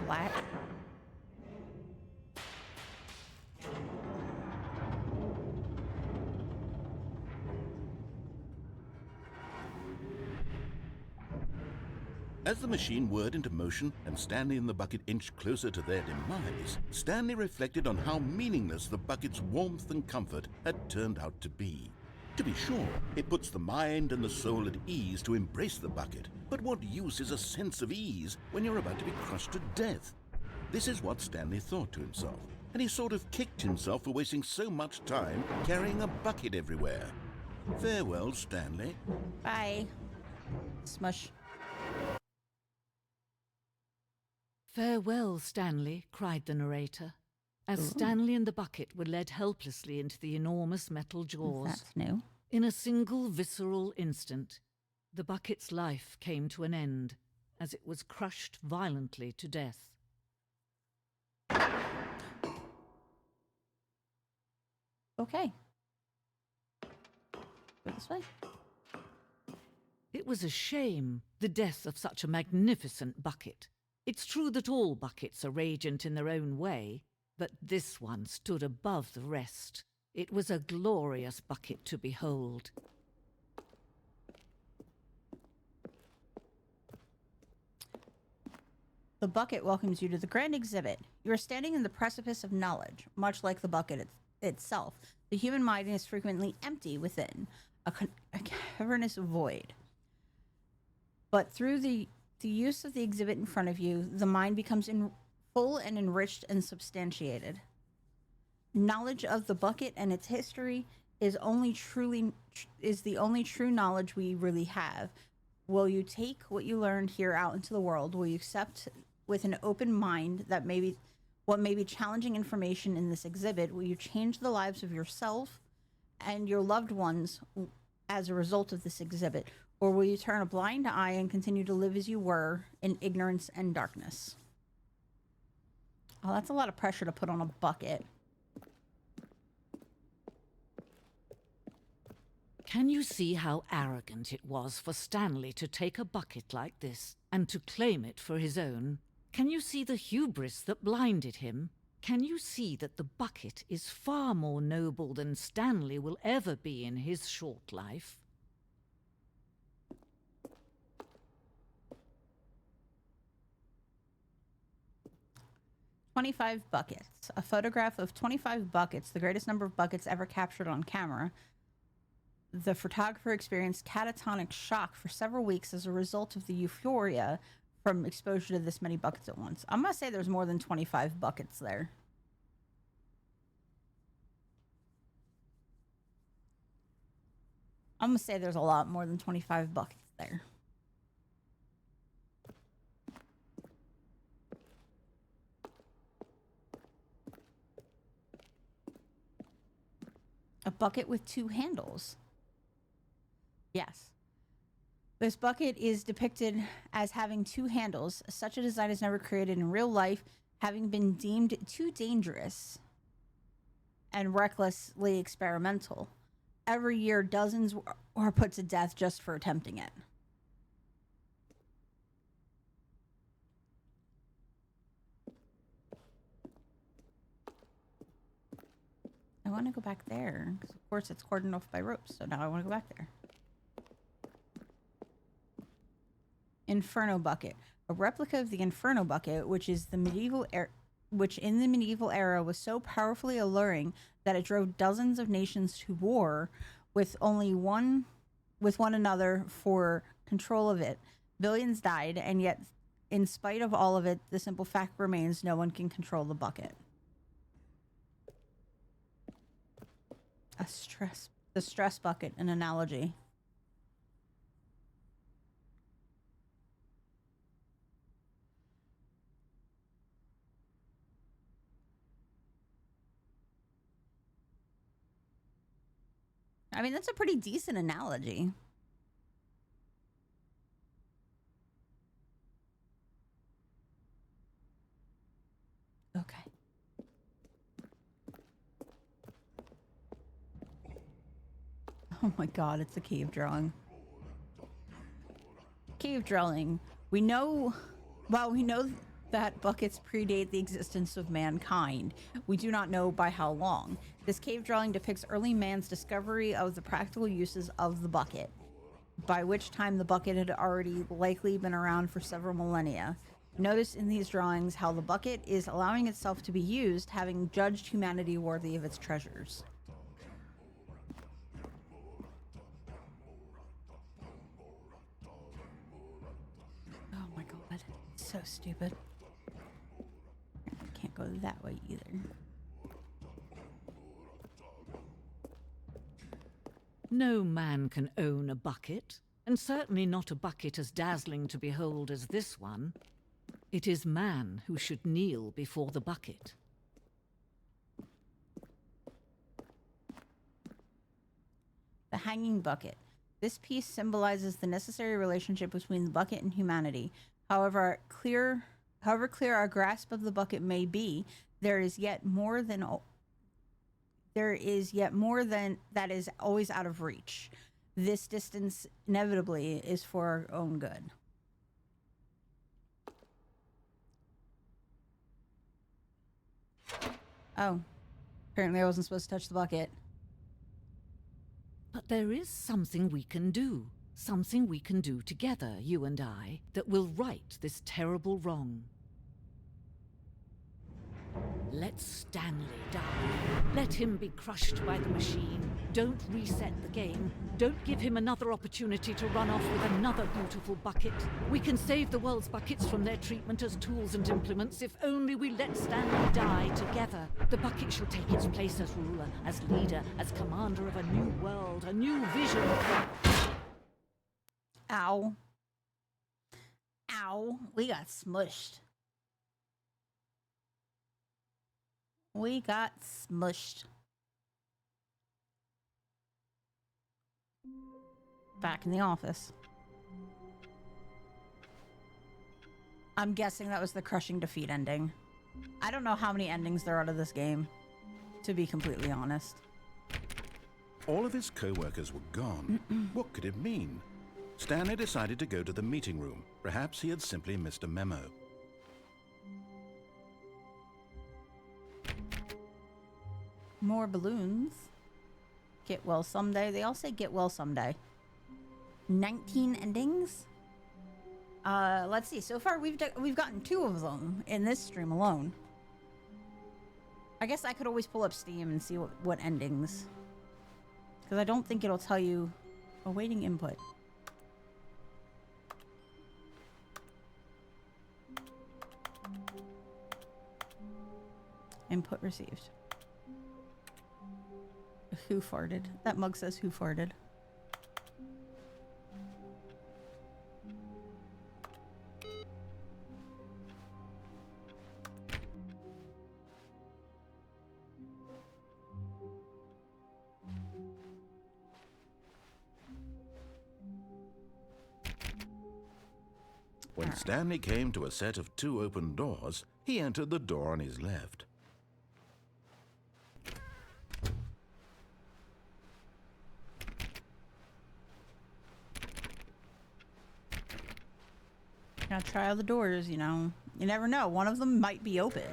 Speaker 1: Splat.
Speaker 2: As the machine whirred into motion and Stanley and the bucket inched closer to their demise, Stanley reflected on how meaningless the bucket's warmth and comfort had turned out to be. To be sure, it puts the mind and the soul at ease to embrace the bucket, but what use is a sense of ease when you're about to be crushed to death? This is what Stanley thought to himself, and he sort of kicked himself for wasting so much time carrying a bucket everywhere. Farewell, Stanley.
Speaker 1: Bye. Smush.
Speaker 6: "Farewell, Stanley," cried the narrator, as Stanley and the bucket were led helplessly into the enormous metal jaws.
Speaker 1: That's new.
Speaker 6: In a single visceral instant, the bucket's life came to an end as it was crushed violently to death.
Speaker 1: Okay. Go this way.
Speaker 6: It was a shame, the death of such a magnificent bucket. It's true that all buckets are radiant in their own way, but this one stood above the rest. It was a glorious bucket to behold.
Speaker 1: The bucket welcomes you to the grand exhibit. You are standing in the precipice of knowledge, much like the bucket itself. The human mind is frequently empty within, a cavernous void. But through the use of the exhibit in front of you, the mind becomes full and enriched and substantiated. Knowledge of the bucket and its history is the only true knowledge we really have. Will you take what you learned here out into the world? Will you accept with an open mind that what may be challenging information in this exhibit? Will you change the lives of yourself and your loved ones as a result of this exhibit? Or will you turn a blind eye and continue to live as you were in ignorance and darkness? Oh, that's a lot of pressure to put on a bucket.
Speaker 6: Can you see how arrogant it was for Stanley to take a bucket like this and to claim it for his own? Can you see the hubris that blinded him? Can you see that the bucket is far more noble than Stanley will ever be in his short life? "25 buckets. A photograph of 25 buckets, the greatest number of buckets ever captured on camera. The photographer experienced catatonic shock for several weeks as a result of the euphoria from exposure to this many buckets at once." I'm going to say there's more than 25 buckets there. I'm going to say there's a lot more than 25 buckets there. A bucket with 2 handles. Yes. This bucket is depicted as having 2 handles. Such a design is never created in real life, having been deemed too dangerous and recklessly experimental. Every year, dozens are put to death just for attempting it. I want to go back there, because of course it's cordoned off by ropes, so now I want to go back there. Inferno bucket. A replica of the Inferno bucket, which is the medieval which in the medieval era was so powerfully alluring that it drove dozens of nations to war with one another for control of it. Billions died, and yet, in spite of all of it, the simple fact remains: no one can control the bucket. The stress bucket, an analogy. I mean, that's a pretty decent analogy. Okay. Oh my god, it's a cave drawing. Cave drawing. We know that buckets predate the existence of mankind. We do not know by how long. This cave drawing depicts early man's discovery of the practical uses of the bucket, by which time the bucket had already likely been around for several millennia. Notice in these drawings how the bucket is allowing itself to be used, having judged humanity worthy of its treasures. Oh my god, so stupid. Can't go that way either.
Speaker 7: No man can own a bucket, and certainly not a bucket as dazzling to behold as this one. It is man who should kneel before the bucket.
Speaker 6: The hanging bucket. This piece symbolizes the necessary relationship between the bucket and humanity. However clear our grasp of the bucket may be, there is yet more than that is always out of reach. This distance inevitably is for our own good. Oh, apparently I wasn't supposed to touch the bucket.
Speaker 7: But there is something we can do. Something we can do together, you and I, that will right this terrible wrong. Let Stanley die. Let him be crushed by the machine. Don't reset the game. Don't give him another opportunity to run off with another beautiful bucket. We can save the world's buckets from their treatment as tools and implements if only we let Stanley die together. The bucket shall take its place as ruler, as leader, as commander of a new world, a new vision.
Speaker 6: Ow. Ow. We got smushed. We got smushed. Back in the office. I'm guessing that was the crushing defeat ending. I don't know how many endings there are to this game, to be completely honest.
Speaker 4: All of his co-workers were gone. What could it mean? Stanley decided to go to the meeting room. Perhaps he had simply missed a memo.
Speaker 6: More balloons. Get well someday. They all say get well someday. 19 endings? Let's see. So far we've gotten 2 of them in this stream alone. I guess I could always pull up Steam and see what endings. Because I don't think it'll tell you awaiting input. Input received. Who farted? That mug says who farted.
Speaker 4: When Stanley came to a set of 2 open doors, he entered the door on his left.
Speaker 6: Gotta try all the doors, you know. You never know. One of them might be open.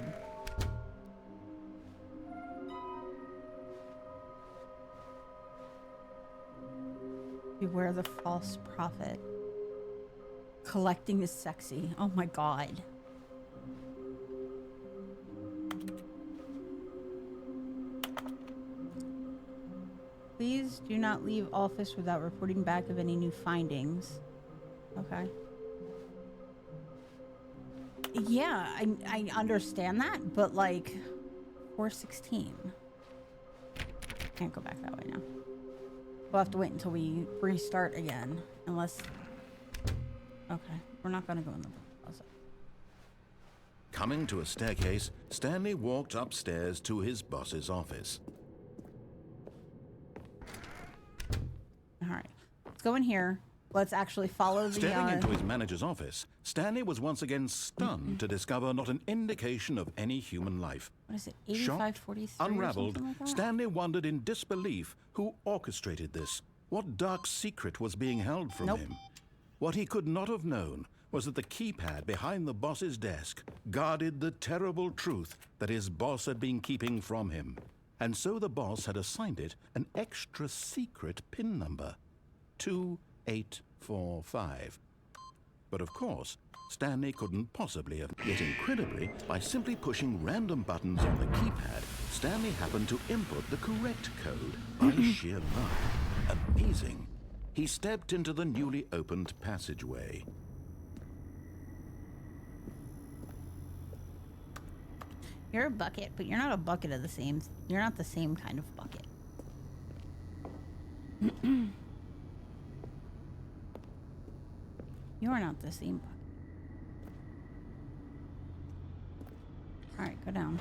Speaker 6: Beware the false prophet. Collecting is sexy. Oh my god. Please do not leave office without reporting back of any new findings. Okay. Yeah, I understand that, but like 416. Can't go back that way now. We'll have to wait until we restart again. Unless... Okay, we're not gonna go in the closet.
Speaker 4: Coming to a staircase, Stanley walked upstairs to his boss's office.
Speaker 6: Alright, let's go in here. Let's actually follow the...
Speaker 4: Staring into his manager's office, Stanley was once again stunned to discover not an indication of any human life.
Speaker 6: What is it,
Speaker 4: Shocked,
Speaker 6: 8543
Speaker 4: unraveled,
Speaker 6: or something like that?
Speaker 4: Stanley wondered in disbelief who orchestrated this. What dark secret was being held from him? What he could not have known was that the keypad behind the boss's desk guarded the terrible truth that his boss had been keeping from him. And so the boss had assigned it an extra secret PIN number, 2845. But of course, Stanley couldn't possibly have. Yet incredibly, by simply pushing random buttons on the keypad, Stanley happened to input the correct code by sheer luck. Amazing. He stepped into the newly opened passageway.
Speaker 6: You're a bucket, but you're not a bucket of the same... You're not the same kind of bucket. You are not the same bucket. Alright, go down.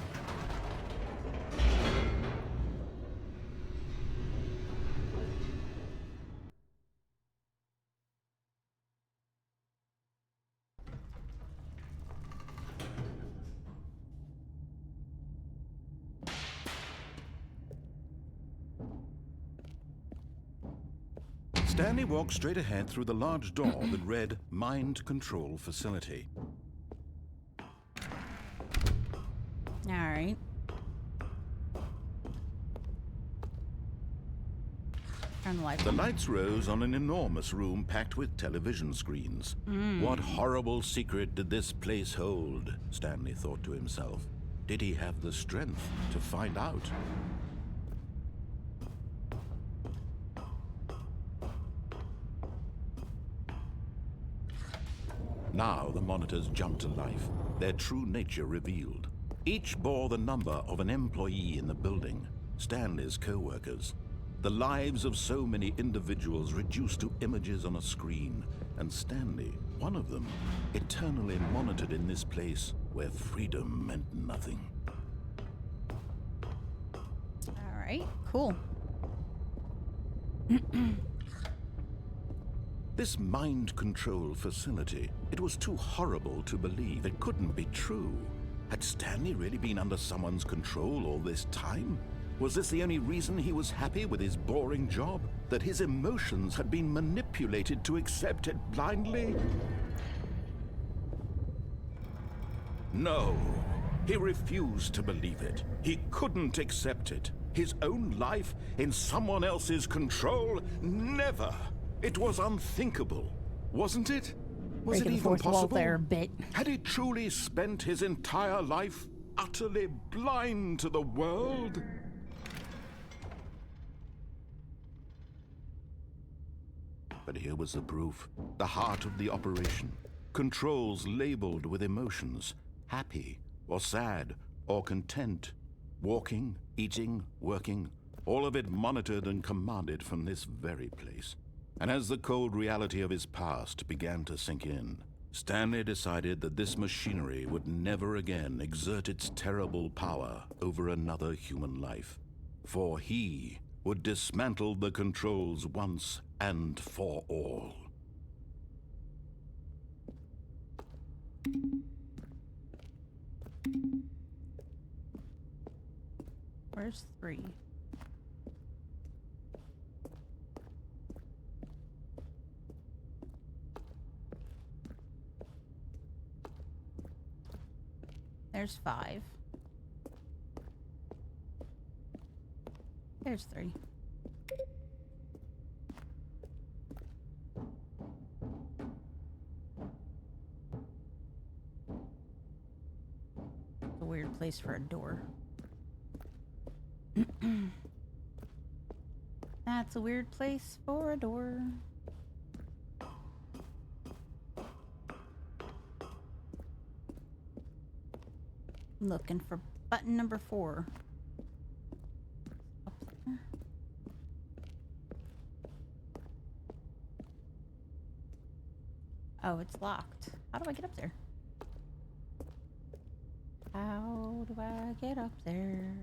Speaker 4: Stanley walked straight ahead through the large door that read Mind Control Facility.
Speaker 6: Alright. Turn the lights
Speaker 4: The
Speaker 6: on.
Speaker 4: lights rose on an enormous room packed with television screens. What horrible secret did this place hold? Stanley thought to himself. Did he have the strength to find out? Now the monitors jumped to life, their true nature revealed. Each bore the number of an employee in the building, Stanley's co-workers. The lives of so many individuals reduced to images on a screen, and Stanley, one of them, eternally monitored in this place where freedom meant nothing.
Speaker 6: Alright, cool.
Speaker 4: This mind control facility, it was too horrible to believe. It couldn't be true. Had Stanley really been under someone's control all this time? Was this the only reason he was happy with his boring job? That his emotions had been manipulated to accept it blindly? No, he refused to believe it. He couldn't accept it. His own life in someone else's control? Never! It was unthinkable, wasn't it? Was
Speaker 6: Breaking
Speaker 4: it
Speaker 6: the
Speaker 4: even
Speaker 6: fourth wall
Speaker 4: possible?
Speaker 6: there a bit.
Speaker 4: Had he truly spent his entire life utterly blind to the world? But here was the proof, the heart of the operation. Controls labeled with emotions, happy or sad or content. Walking, eating, working, all of it monitored and commanded from this very place. And as the cold reality of his past began to sink in, Stanley decided that this machinery would never again exert its terrible power over another human life. For he would dismantle the controls once and for all.
Speaker 6: Where's 3? There's 5. There's 3. It's a weird place for a door. That's a weird place for a door. Looking for button number 4. Up there. Oh, it's locked. How do I get up there? How do I get up there?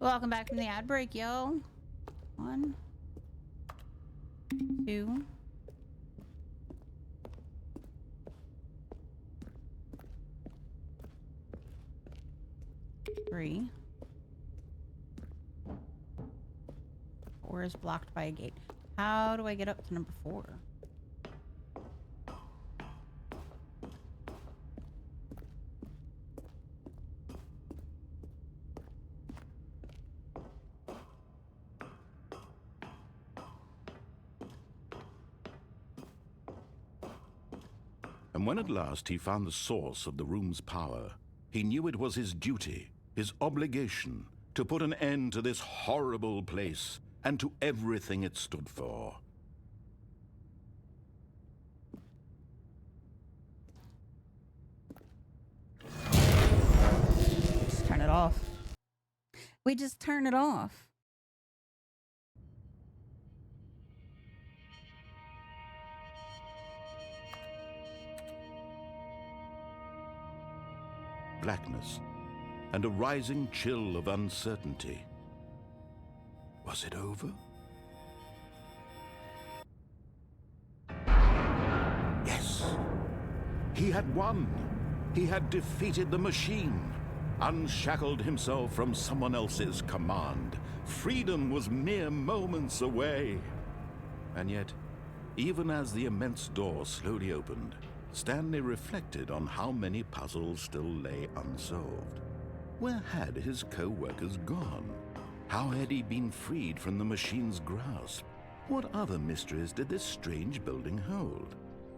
Speaker 6: Welcome back from the ad break, yo. 1, 2. 3. 4 is blocked by a gate. How do I get up to number 4?
Speaker 2: And when at last he found the source of the room's power, he knew it was his duty, his obligation, to put an end to this horrible place and to everything it stood for.
Speaker 6: Just turn it off. We just turn it off.
Speaker 2: Blackness and a rising chill of uncertainty. Was it over? Yes. He had won. He had defeated the machine, unshackled himself from someone else's command. Freedom was mere moments away. And yet, even as the immense door slowly opened, Stanley reflected on how many puzzles still lay unsolved. Where had his co-workers gone? How had he been freed from the machine's grasp? What other mysteries did this strange building hold?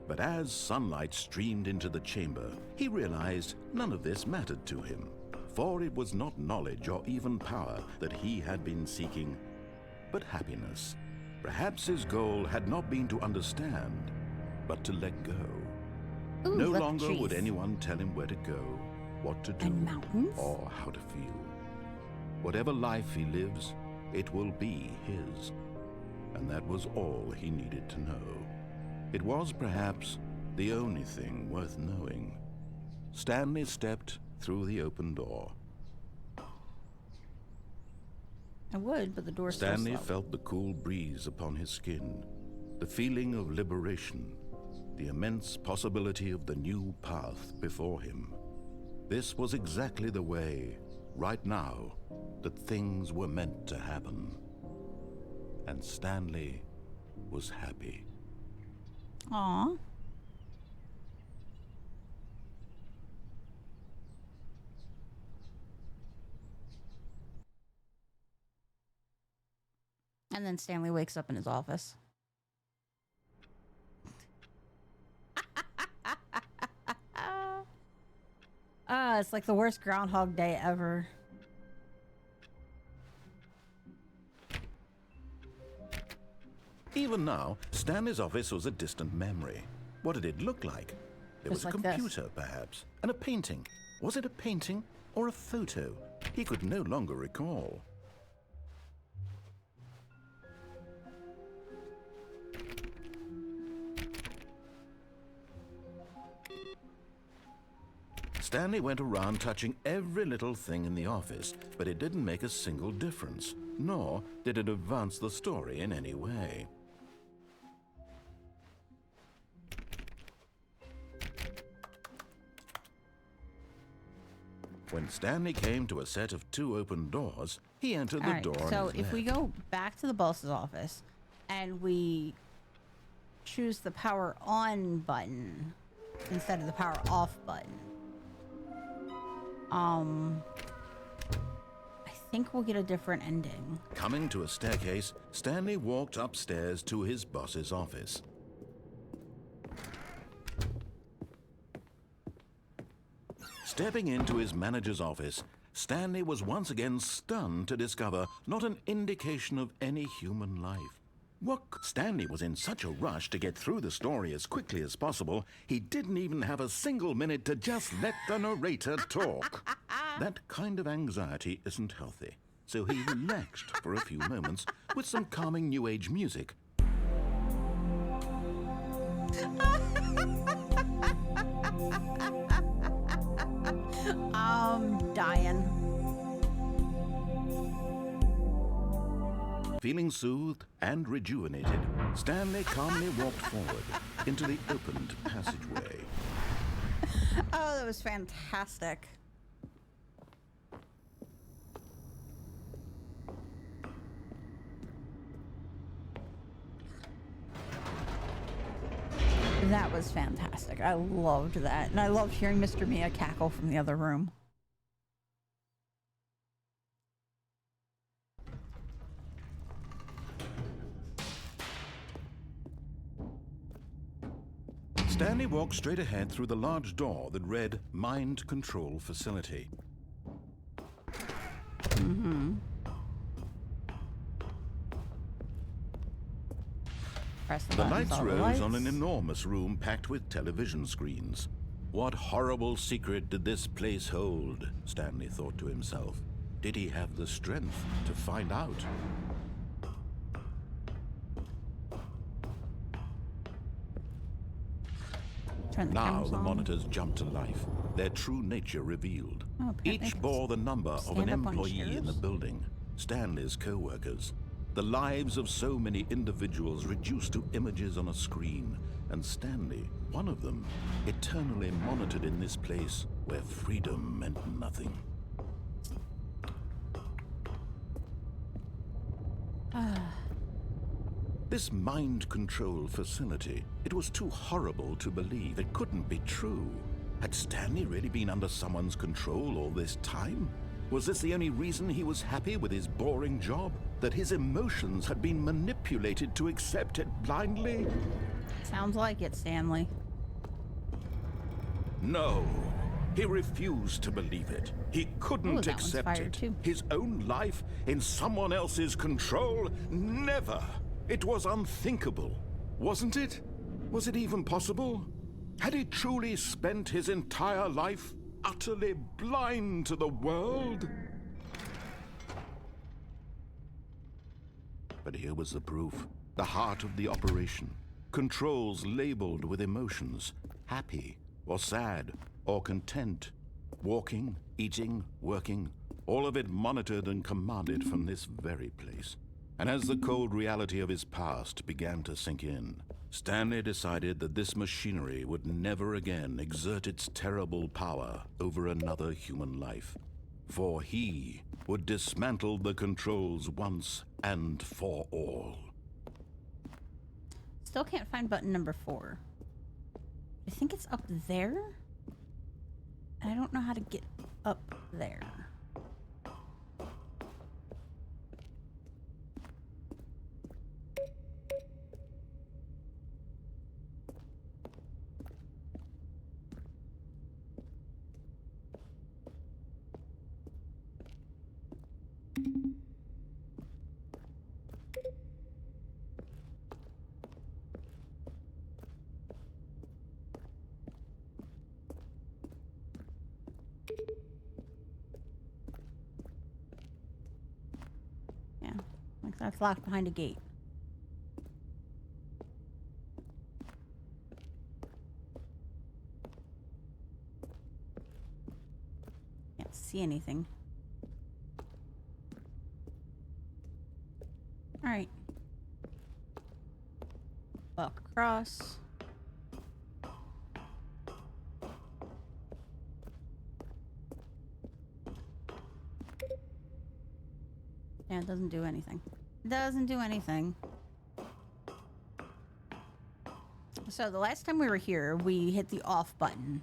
Speaker 2: But as sunlight streamed into the chamber, he realized none of this mattered to him, for it was not knowledge or even power that he had been seeking, but happiness. Perhaps his goal had not been to understand, but to let go.
Speaker 6: Ooh,
Speaker 2: No
Speaker 6: look,
Speaker 2: longer
Speaker 6: trees.
Speaker 2: would anyone tell him where to go, what to do,
Speaker 6: And mountains?
Speaker 2: or how to feel. Whatever life he lives, it will be his. And that was all he needed to know. It was perhaps the only thing worth knowing. Stanley stepped through the open door.
Speaker 6: I would, but the door's so
Speaker 2: Stanley
Speaker 6: slow.
Speaker 2: felt the cool breeze upon his skin, the feeling of liberation, the immense possibility of the new path before him. This was exactly the way, right now, that things were meant to happen. And Stanley was happy.
Speaker 6: Aw. And then Stanley wakes up in his office. It's like the worst Groundhog Day ever.
Speaker 2: Even now, Stanley's office was a distant memory. What did it look like? There was
Speaker 6: Just
Speaker 2: a
Speaker 6: like this.
Speaker 2: computer, perhaps, and a painting. Was it a painting or a photo? He could no longer recall. Stanley went around touching every little thing in the office, but it didn't make a single difference, nor did it advance the story in any way. When Stanley came to a set of 2 open doors, he entered the
Speaker 6: All right,
Speaker 2: door on
Speaker 6: so
Speaker 2: his
Speaker 6: if we
Speaker 2: left.
Speaker 6: go back to the boss's office and we choose the power on button instead of the power off button, I think we'll get a different ending.
Speaker 4: Coming to a staircase, Stanley walked upstairs to his boss's office. Stepping into his manager's office, Stanley was once again stunned to discover not an indication of any human life. Stanley was in such a rush to get through the story as quickly as possible, he didn't even have a single minute to just let the narrator talk. That kind of anxiety isn't healthy, so he relaxed for a few moments with some calming New Age music.
Speaker 6: I'm dying.
Speaker 4: Feeling soothed and rejuvenated, Stanley calmly walked forward into the opened passageway.
Speaker 6: Oh, that was fantastic. That was fantastic. I loved that. And I loved hearing Mr. Mia cackle from the other room.
Speaker 4: Stanley walked straight ahead through the large door that read Mind Control Facility.
Speaker 6: Press the
Speaker 4: The
Speaker 6: buttons,
Speaker 4: lights
Speaker 6: all the
Speaker 4: rose on an
Speaker 6: lights.
Speaker 4: enormous room packed with television screens. What horrible secret did this place hold? Stanley thought to himself. Did he have the strength to find out?
Speaker 6: Turn the
Speaker 4: Now
Speaker 6: cameras
Speaker 4: the
Speaker 6: on.
Speaker 4: monitors jumped to life, their true nature revealed.
Speaker 6: Oh, apparently I
Speaker 4: Each
Speaker 6: can
Speaker 4: bore the number of an
Speaker 6: stand up on
Speaker 4: employee in the
Speaker 6: chairs?
Speaker 4: building, Stanley's co-workers. The lives of so many individuals reduced to images on a screen, and Stanley, one of them, eternally monitored in this place where freedom meant nothing. This mind control facility, it was too horrible to believe. It couldn't be true. Had Stanley really been under someone's control all this time? Was this the only reason he was happy with his boring job? That his emotions had been manipulated to accept it blindly?
Speaker 6: Sounds like it, Stanley.
Speaker 4: No. He refused to believe it. He couldn't
Speaker 6: Ooh, that one's
Speaker 4: accept
Speaker 6: fired
Speaker 4: it.
Speaker 6: too.
Speaker 4: His own life in someone else's control? Never. It was unthinkable, wasn't it? Was it even possible? Had he truly spent his entire life utterly blind to the world? But here was the proof. The heart of the operation. Controls labeled with emotions. Happy, or sad, or content. Walking, eating, working. All of it monitored and commanded from this very place. And as the cold reality of his past began to sink in, Stanley decided that this machinery would never again exert its terrible power over another human life. For he would dismantle the controls once and for all.
Speaker 6: Still can't find button number 4. I think it's up there. And I don't know how to get up there. Yeah, like that's locked behind a gate. Can't see anything. All right. Walk across. Yeah, it doesn't do anything. Doesn't do anything. So the last time we were here, we hit the off button.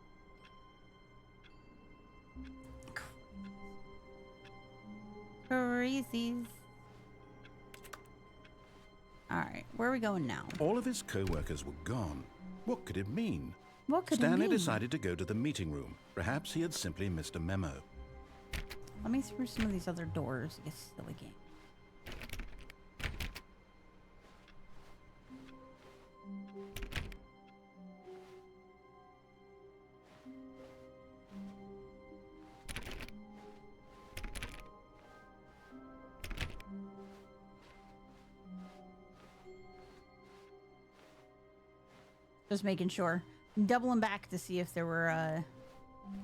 Speaker 6: Crazies. Alright, where are we going now?
Speaker 4: All of his co-workers were gone. What could it mean?
Speaker 6: What could
Speaker 4: Stanley
Speaker 6: it mean?
Speaker 4: decided to go to the meeting room. Perhaps he had simply missed a memo.
Speaker 6: Let me through some of these other doors. I guess silly game. Just making sure. Doubling back to see if there were,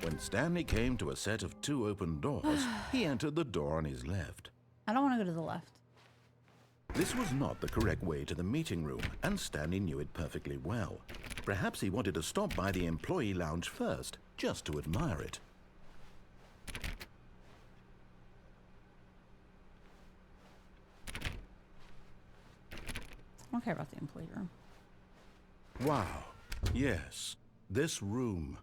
Speaker 4: When Stanley came to a set of 2 open doors, he entered the door on his left.
Speaker 6: I don't want to go to the left.
Speaker 4: This was not the correct way to the meeting room, and Stanley knew it perfectly well. Perhaps he wanted to stop by the employee lounge first, just to admire it.
Speaker 6: I don't care about the employee room.
Speaker 4: Wow. Yes, this room.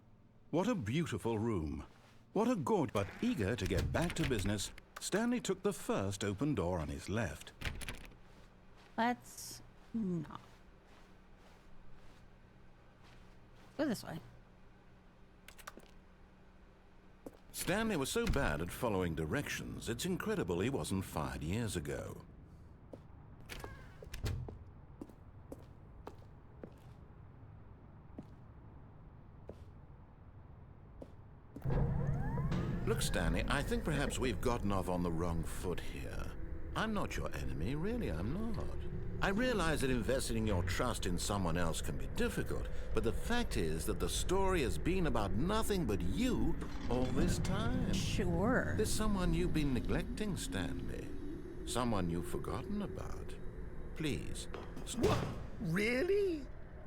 Speaker 4: What a beautiful room. What a good, but eager to get back to business, Stanley took the first open door on his left.
Speaker 6: Let's not. Go this way.
Speaker 4: Stanley was so bad at following directions, it's incredible he wasn't fired years ago. Look, Stanley, I think perhaps we've gotten off on the wrong foot here. I'm not your enemy, really, I'm not. I realize that investing your trust in someone else can be difficult, but the fact is that the story has been about nothing but you all this time.
Speaker 6: Sure.
Speaker 4: There's someone you've been neglecting, Stanley. Someone you've forgotten about. Please.
Speaker 3: What? Really?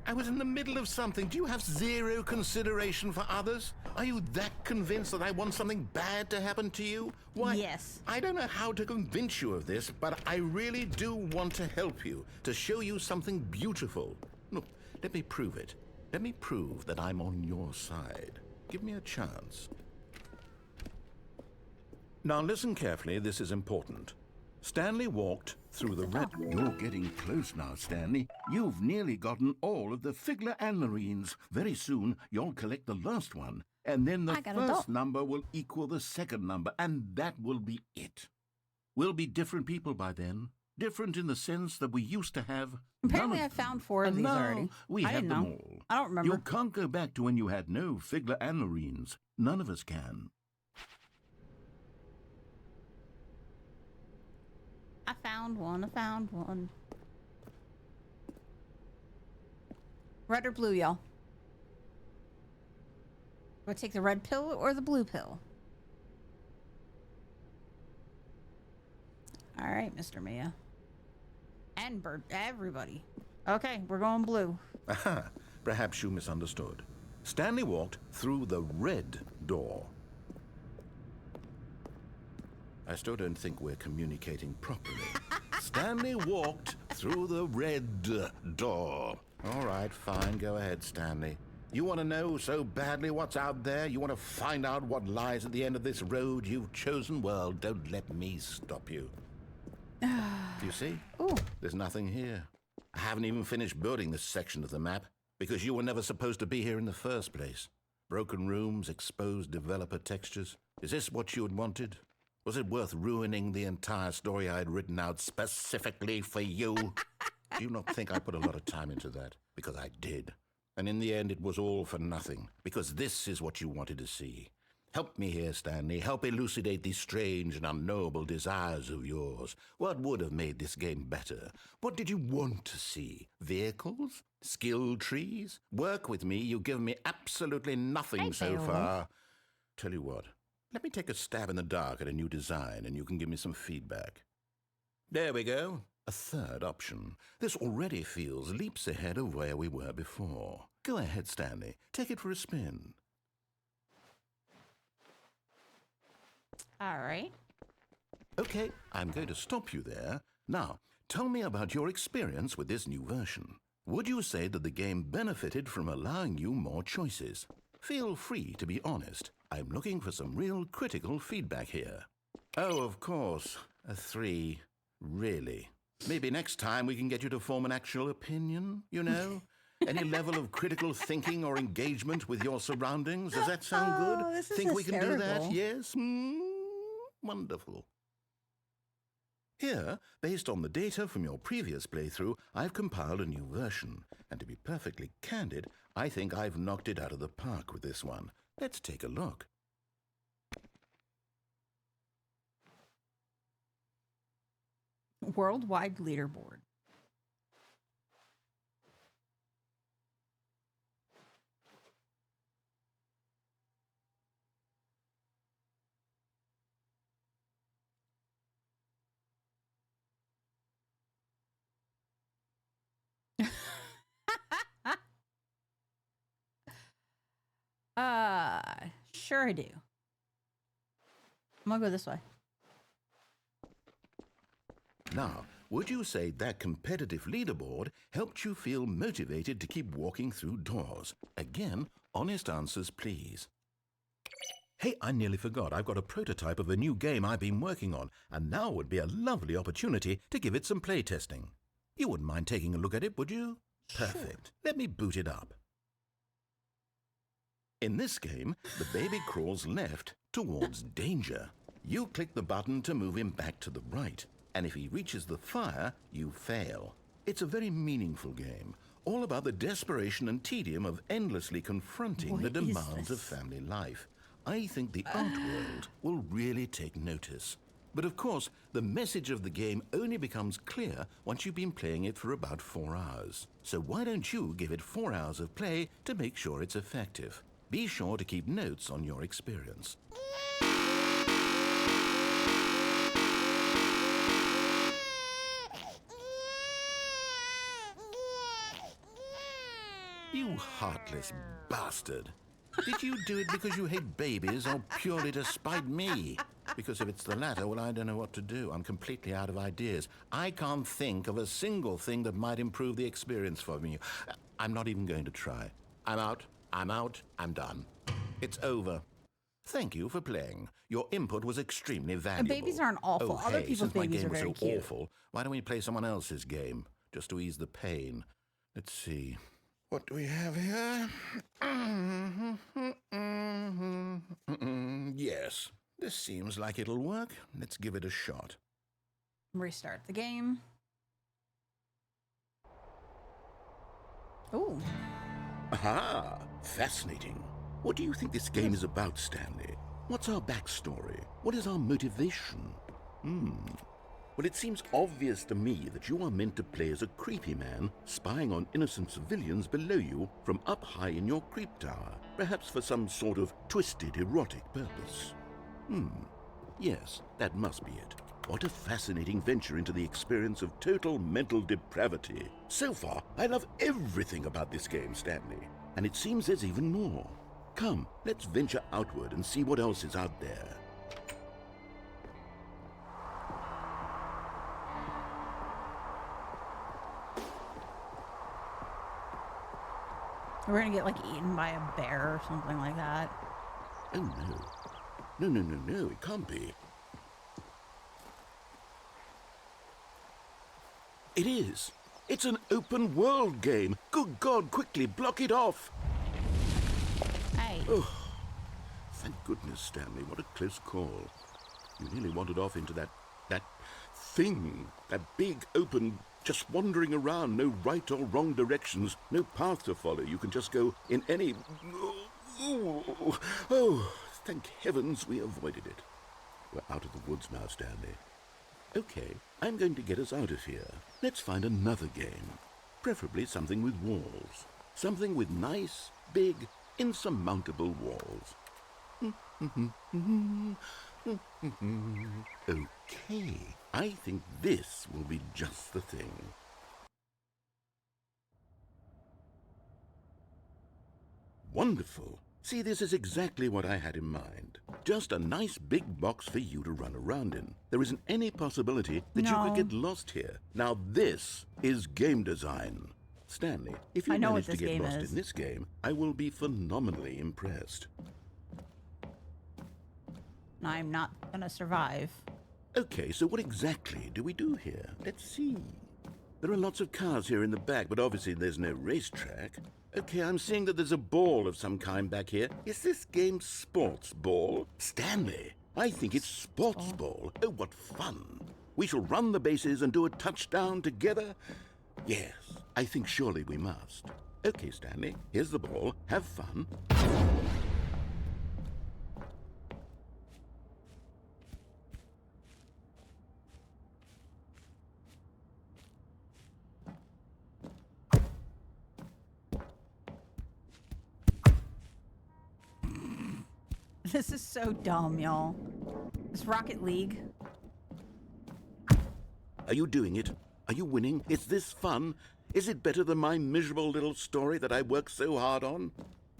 Speaker 4: I was in the middle of something. Do you have zero consideration for others? Are you that convinced that I want something bad to happen to you? Why?
Speaker 6: Yes.
Speaker 4: I don't know how to convince you of this, but I really do want to help you, to show you something beautiful. Look, let me prove it. Let me prove that I'm on your side. Give me a chance. Now listen carefully, this is important. Stanley walked through the red...
Speaker 5: You're getting close now, Stanley. You've nearly gotten all of the Figler Anmarines. Very soon, you'll collect the last one. And then the
Speaker 6: I got a
Speaker 5: first
Speaker 6: dot.
Speaker 5: number will equal the second number, and that will be it. We'll be different people by then. Different in the sense that we used to have...
Speaker 6: Apparently
Speaker 5: none
Speaker 6: I
Speaker 5: of them.
Speaker 6: found 4 of
Speaker 5: And
Speaker 6: these
Speaker 5: now
Speaker 6: already.
Speaker 5: we
Speaker 6: I
Speaker 5: have
Speaker 6: didn't
Speaker 5: them
Speaker 6: know.
Speaker 5: all.
Speaker 6: I don't remember.
Speaker 5: You can't go back to when you had no Figler Anmarines. None of us can.
Speaker 6: I found one. I found one. Red or blue, y'all? Do I take the red pill or the blue pill? All right, Mr. Mia. And Bird, everybody. Okay, we're going blue.
Speaker 4: Aha, perhaps you misunderstood. Stanley walked through the red door. I still don't think we're communicating properly. Stanley walked through the red door. All right, fine. Go ahead, Stanley. You want to know so badly what's out there? You want to find out what lies at the end of this road you've chosen? Well, don't let me stop you. You see?
Speaker 6: Ooh.
Speaker 4: There's nothing here. I haven't even finished building this section of the map because you were never supposed to be here in the first place. Broken rooms, exposed developer textures. Is this what you had wanted? Was it worth ruining the entire story I had written out specifically for you? Do you not think I put a lot of time into that? Because I did. And in the end, it was all for nothing. Because this is what you wanted to see. Help me here, Stanley. Help elucidate these strange and unknowable desires of yours. What would have made this game better? What did you want to see? Vehicles? Skill trees? Work with me. You've given me absolutely nothing so
Speaker 6: Beowulf.
Speaker 4: far. Tell you what. Let me take a stab in the dark at a new design, and you can give me some feedback. There we go. A third option. This already feels leaps ahead of where we were before. Go ahead, Stanley. Take it for a spin.
Speaker 6: All right.
Speaker 4: Okay, I'm going to stop you there. Now, tell me about your experience with this new version. Would you say that the game benefited from allowing you more choices? Feel free to be honest. I'm looking for some real critical feedback here. Oh, of course. A 3. Really? Maybe next time we can get you to form an actual opinion, you know? Any level of critical thinking or engagement with your surroundings? Does that sound good?
Speaker 1: Oh, this is
Speaker 4: Think we can do that?
Speaker 1: hysterical.
Speaker 4: Yes? Wonderful. Here, based on the data from your previous playthrough, I've compiled a new version. And to be perfectly candid, I think I've knocked it out of the park with this one. Let's take a look.
Speaker 1: Worldwide leaderboard. Sure I do. I'm gonna go this way.
Speaker 4: Now, would you say that competitive leaderboard helped you feel motivated to keep walking through doors? Again, honest answers, please. Hey, I nearly forgot. I've got a prototype of a new game I've been working on, and now would be a lovely opportunity to give it some playtesting. You wouldn't mind taking a look at it, would you? Perfect. Let me boot it up. In this game, the baby crawls left towards danger. You click the button to move him back to the right, and if he reaches the fire, you fail. It's a very meaningful game, all about the desperation and tedium of endlessly confronting the
Speaker 1: What is
Speaker 4: demands of
Speaker 1: this?
Speaker 4: family life. I think the art world will really take notice. But of course, the message of the game only becomes clear once you've been playing it for about 4 hours. So why don't you give it 4 hours of play to make sure it's effective? Be sure to keep notes on your experience. You heartless bastard. Did you do it because you hate babies or purely to spite me? Because if it's the latter, well, I don't know what to do. I'm completely out of ideas. I can't think of a single thing that might improve the experience for me. I'm not even going to try. I'm out. I'm done. It's over. Thank you for playing. Your input was extremely valuable.
Speaker 1: babies aren't awful.
Speaker 4: Oh,
Speaker 1: Other
Speaker 4: hey,
Speaker 1: people's
Speaker 4: since my
Speaker 1: babies
Speaker 4: game
Speaker 1: are
Speaker 4: was
Speaker 1: very
Speaker 4: so
Speaker 1: cute.
Speaker 4: awful, why don't we play someone else's game, just to ease the pain? Let's see. What do we have here? Yes, this seems like it'll work. Let's give it a shot.
Speaker 1: Restart the game. Ooh.
Speaker 2: Aha! Fascinating. What do you think this game is about, Stanley? What's our backstory? What is our motivation? Well, it seems obvious to me that you are meant to play as a creepy man spying on innocent civilians below you from up high in your creep tower, perhaps for some sort of twisted erotic purpose. Yes, that must be it. What a fascinating venture into the experience of total mental depravity. So far, I love everything about this game, Stanley. And it seems there's even more. Come, let's venture outward and see what else is out there.
Speaker 1: We're gonna get like eaten by a bear or something like that.
Speaker 2: Oh no. No, it can't be. It is. It's an open world game. Good God, quickly block it off.
Speaker 1: Hey.
Speaker 2: Thank goodness, Stanley. What a close call. You nearly wandered off into that thing. That big, open, just wandering around. No right or wrong directions. No path to follow. You can just go in any... Oh, thank heavens we avoided it. We're out of the woods now, Stanley. Okay, I'm going to get us out of here. Let's find another game. Preferably something with walls. Something with nice, big, insurmountable walls. Okay, I think this will be just the thing. Wonderful. See, this is exactly what I had in mind. Just a nice big box for you to run around in. There isn't any possibility that you
Speaker 1: No.
Speaker 2: could get lost here. Now this is game design. Stanley, if you
Speaker 1: I know
Speaker 2: manage
Speaker 1: what
Speaker 2: to
Speaker 1: this
Speaker 2: get
Speaker 1: game
Speaker 2: lost
Speaker 1: is.
Speaker 2: in this game, I will be phenomenally impressed.
Speaker 1: I'm not gonna survive.
Speaker 2: Okay, so what exactly do we do here? Let's see. There are lots of cars here in the back, but obviously there's no racetrack. Okay, I'm seeing that there's a ball of some kind back here. Is this game sports ball? Stanley, I think it's sports ball. Oh, what fun. We shall run the bases and do a touchdown together. Yes, I think surely we must. Okay, Stanley, here's the ball. Have fun.
Speaker 1: This is so dumb, y'all. This Rocket League.
Speaker 2: Are you doing it? Are you winning? Is this fun? Is it better than my miserable little story that I worked so hard on?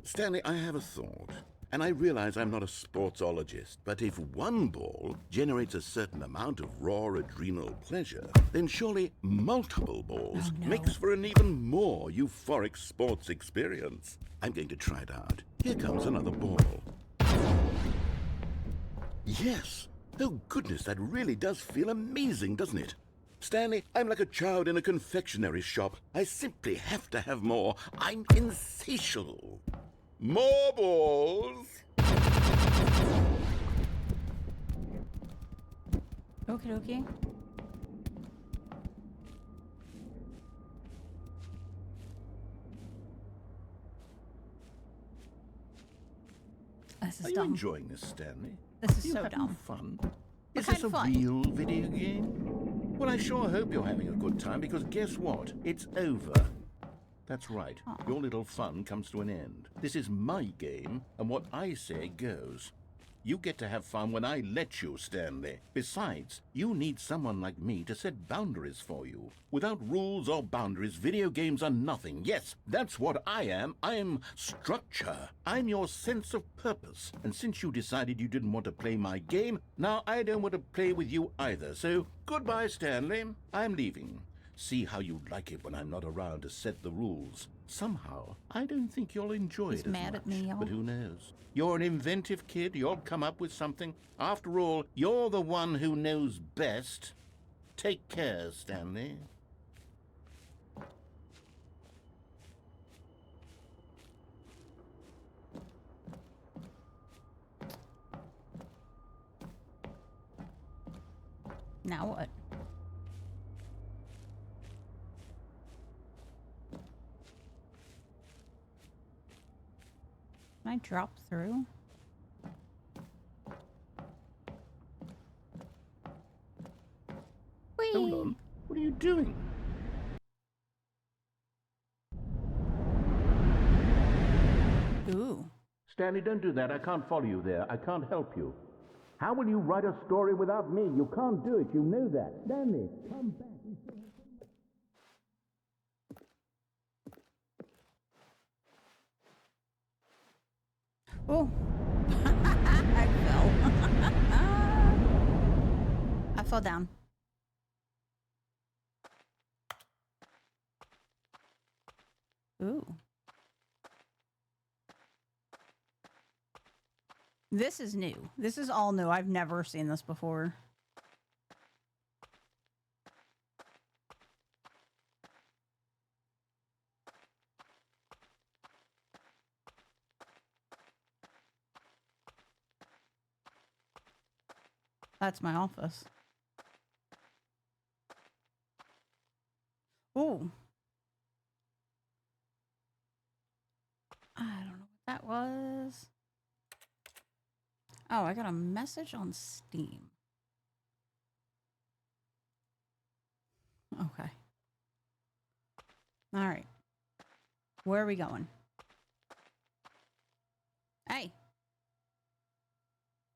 Speaker 2: Stanley, I have a thought. And I realize I'm not a sportsologist, but if one ball generates a certain amount of raw adrenal pleasure, then surely multiple balls makes for an even more euphoric sports experience. I'm going to try it out. Here comes another ball. Yes! Oh goodness, that really does feel amazing, doesn't it? Stanley, I'm like a child in a confectionery shop. I simply have to have more. I'm insatiable. More balls!
Speaker 1: Okie dokie. This is
Speaker 4: Are you
Speaker 1: dumb.
Speaker 4: enjoying this, Stanley?
Speaker 1: This is
Speaker 4: Are you
Speaker 1: so
Speaker 4: having
Speaker 1: dumb.
Speaker 4: fun?
Speaker 1: What
Speaker 4: Is
Speaker 1: kind
Speaker 4: this a
Speaker 1: of fun?
Speaker 4: real video game? Well, I sure hope you're having a good time, because guess what? It's over. That's right. Your little fun comes to an end. This is my game, and what I say goes. You get to have fun when I let you, Stanley. Besides, you need someone like me to set boundaries for you. Without rules or boundaries, video games are nothing. Yes, that's what I am. I'm structure. I'm your sense of purpose. And since you decided you didn't want to play my game, now I don't want to play with you either. So, goodbye, Stanley. I'm leaving. See how you like it when I'm not around to set the rules. Somehow, I don't think you'll enjoy
Speaker 1: He's
Speaker 4: it as
Speaker 1: mad
Speaker 4: much.
Speaker 1: at me, y'all.
Speaker 4: But who knows? You're an inventive kid. You'll come up with something. After all, you're the one who knows best. Take care, Stanley.
Speaker 1: Now what? Can I drop through? Whee!
Speaker 4: Hold on. What are you doing?
Speaker 1: Ooh.
Speaker 4: Stanley, don't do that. I can't follow you there. I can't help you. How will you write a story without me? You can't do it. You know that. Stanley, come back.
Speaker 1: Oh. I fell. I fell down. Ooh. This is new. This is all new. I've never seen this before. That's my office. Ooh. I don't know what that was. Oh, I got a message on Steam. Okay. All right. Where are we going? Hey.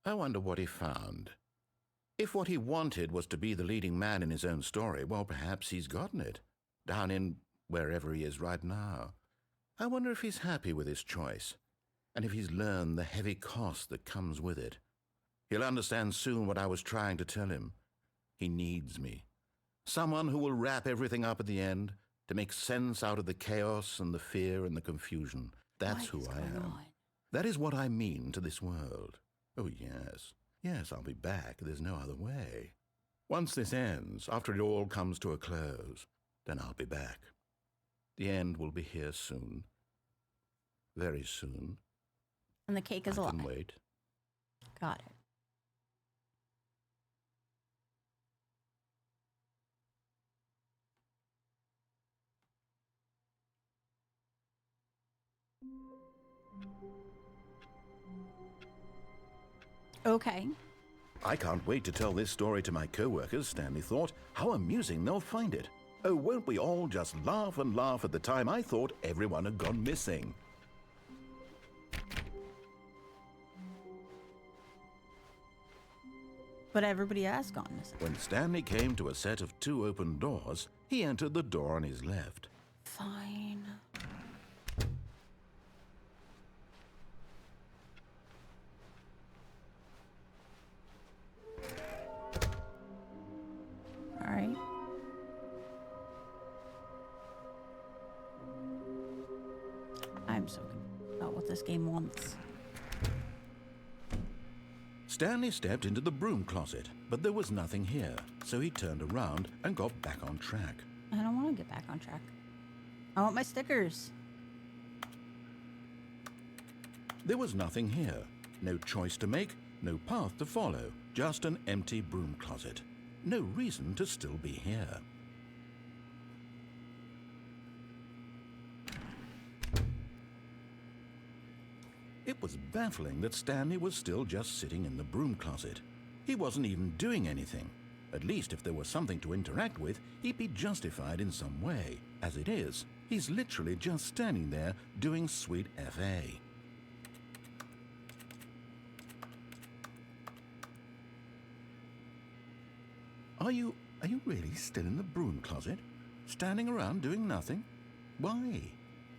Speaker 2: I wonder what he found. If what he wanted was to be the leading man in his own story, well, perhaps he's gotten it. Down in wherever he is right now. I wonder if he's happy with his choice, and if he's learned the heavy cost that comes with it. He'll understand soon what I was trying to tell him. He needs me. Someone who will wrap everything up at the end, to make sense out of the chaos and the fear and the confusion. That's who I am. That is what I mean to this world. Oh, yes. Yes, I'll be back. There's no other way.
Speaker 4: Once this ends, after it all comes to a close, then I'll be back. The end will be here soon. Very soon.
Speaker 6: And the cake is
Speaker 4: I
Speaker 6: a lie.
Speaker 4: can wait.
Speaker 6: Got it. Okay.
Speaker 4: I can't wait to tell this story to my co-workers, Stanley thought. How amusing they'll find it. Oh, won't we all just laugh and laugh at the time I thought everyone had gone missing.
Speaker 6: But everybody has gone missing.
Speaker 4: When Stanley came to a set of 2 open doors, he entered the door on his left.
Speaker 6: Fine. All right. I'm so confused about what this game wants.
Speaker 4: Stanley stepped into the broom closet, but there was nothing here, so he turned around and got back on track.
Speaker 6: I don't want to get back on track. I want my stickers.
Speaker 4: There was nothing here. No choice to make, no path to follow, just an empty broom closet. No reason to still be here. It was baffling that Stanley was still just sitting in the broom closet. He wasn't even doing anything. At least if there was something to interact with, he'd be justified in some way. As it is, he's literally just standing there doing sweet FA. Are you really still in the broom closet? Standing around doing nothing? Why?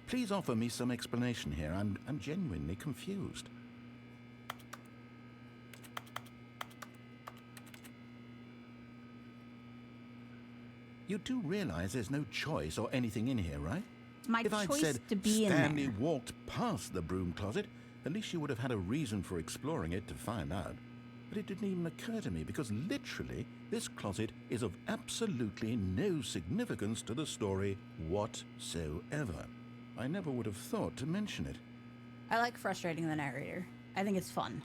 Speaker 4: Please offer me some explanation here. I'm genuinely confused. You do realize there's no choice or anything in here, right?
Speaker 6: My
Speaker 4: If I'd
Speaker 6: choice
Speaker 4: said
Speaker 6: to be in
Speaker 4: Stanley
Speaker 6: there.
Speaker 4: walked past the broom closet, at least you would have had a reason for exploring it to find out. But it didn't even occur to me because literally this closet is of absolutely no significance to the story whatsoever. I never would have thought to mention it.
Speaker 6: I like frustrating the narrator. I think it's fun.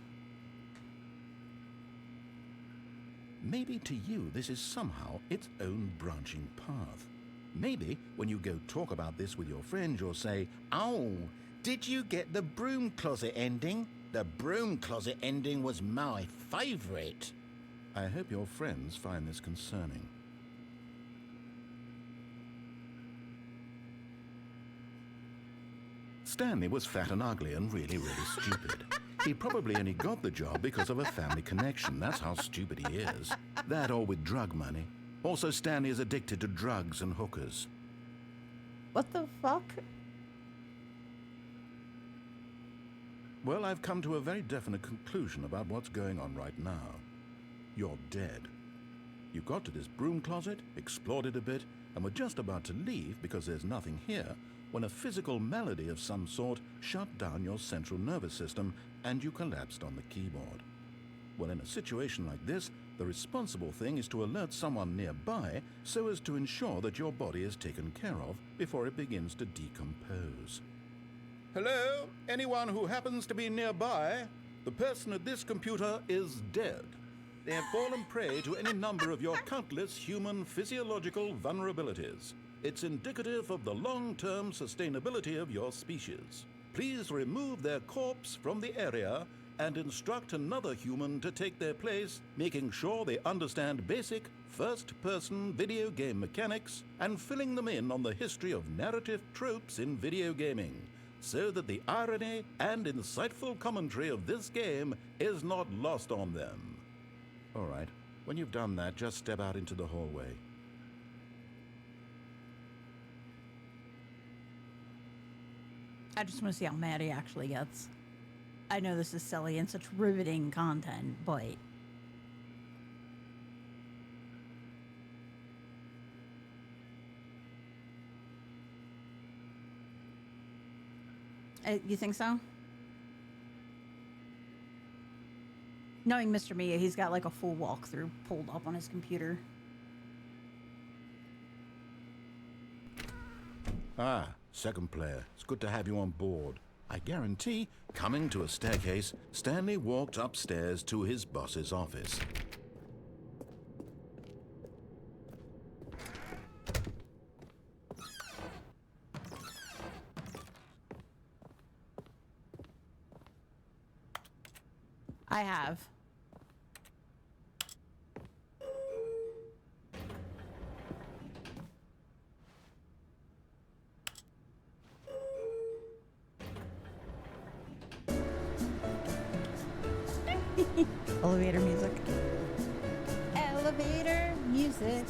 Speaker 4: Maybe to you this is somehow its own branching path. Maybe when you go talk about this with your friends, you'll say, "Oh, did you get the broom closet ending? The broom closet ending was my favorite." I hope your friends find this concerning. Stanley was fat and ugly and really, really stupid. He probably only got the job because of a family connection. That's how stupid he is. That or with drug money. Also, Stanley is addicted to drugs and hookers.
Speaker 6: What the fuck?
Speaker 4: Well, I've come to a very definite conclusion about what's going on right now. You're dead. You got to this broom closet, explored it a bit, and were just about to leave because there's nothing here when a physical malady of some sort shut down your central nervous system and you collapsed on the keyboard. Well, in a situation like this, the responsible thing is to alert someone nearby so as to ensure that your body is taken care of before it begins to decompose. Hello? Anyone who happens to be nearby? The person at this computer is dead. They have fallen prey to any number of your countless human physiological vulnerabilities. It's indicative of the long-term sustainability of your species. Please remove their corpse from the area and instruct another human to take their place, making sure they understand basic first-person video game mechanics and filling them in on the history of narrative tropes in video gaming, so that the irony and insightful commentary of this game is not lost on them. All right, when you've done that, just step out into the hallway.
Speaker 6: I just want to see how mad he actually gets. I know this is silly and such riveting content, but... You think so? Knowing Mr. Mia, he's got like a full walkthrough pulled up on his computer.
Speaker 4: Ah, second player. It's good to have you on board. I guarantee, coming to a staircase, Stanley walked upstairs to his boss's office.
Speaker 6: I have. Elevator music. Elevator music.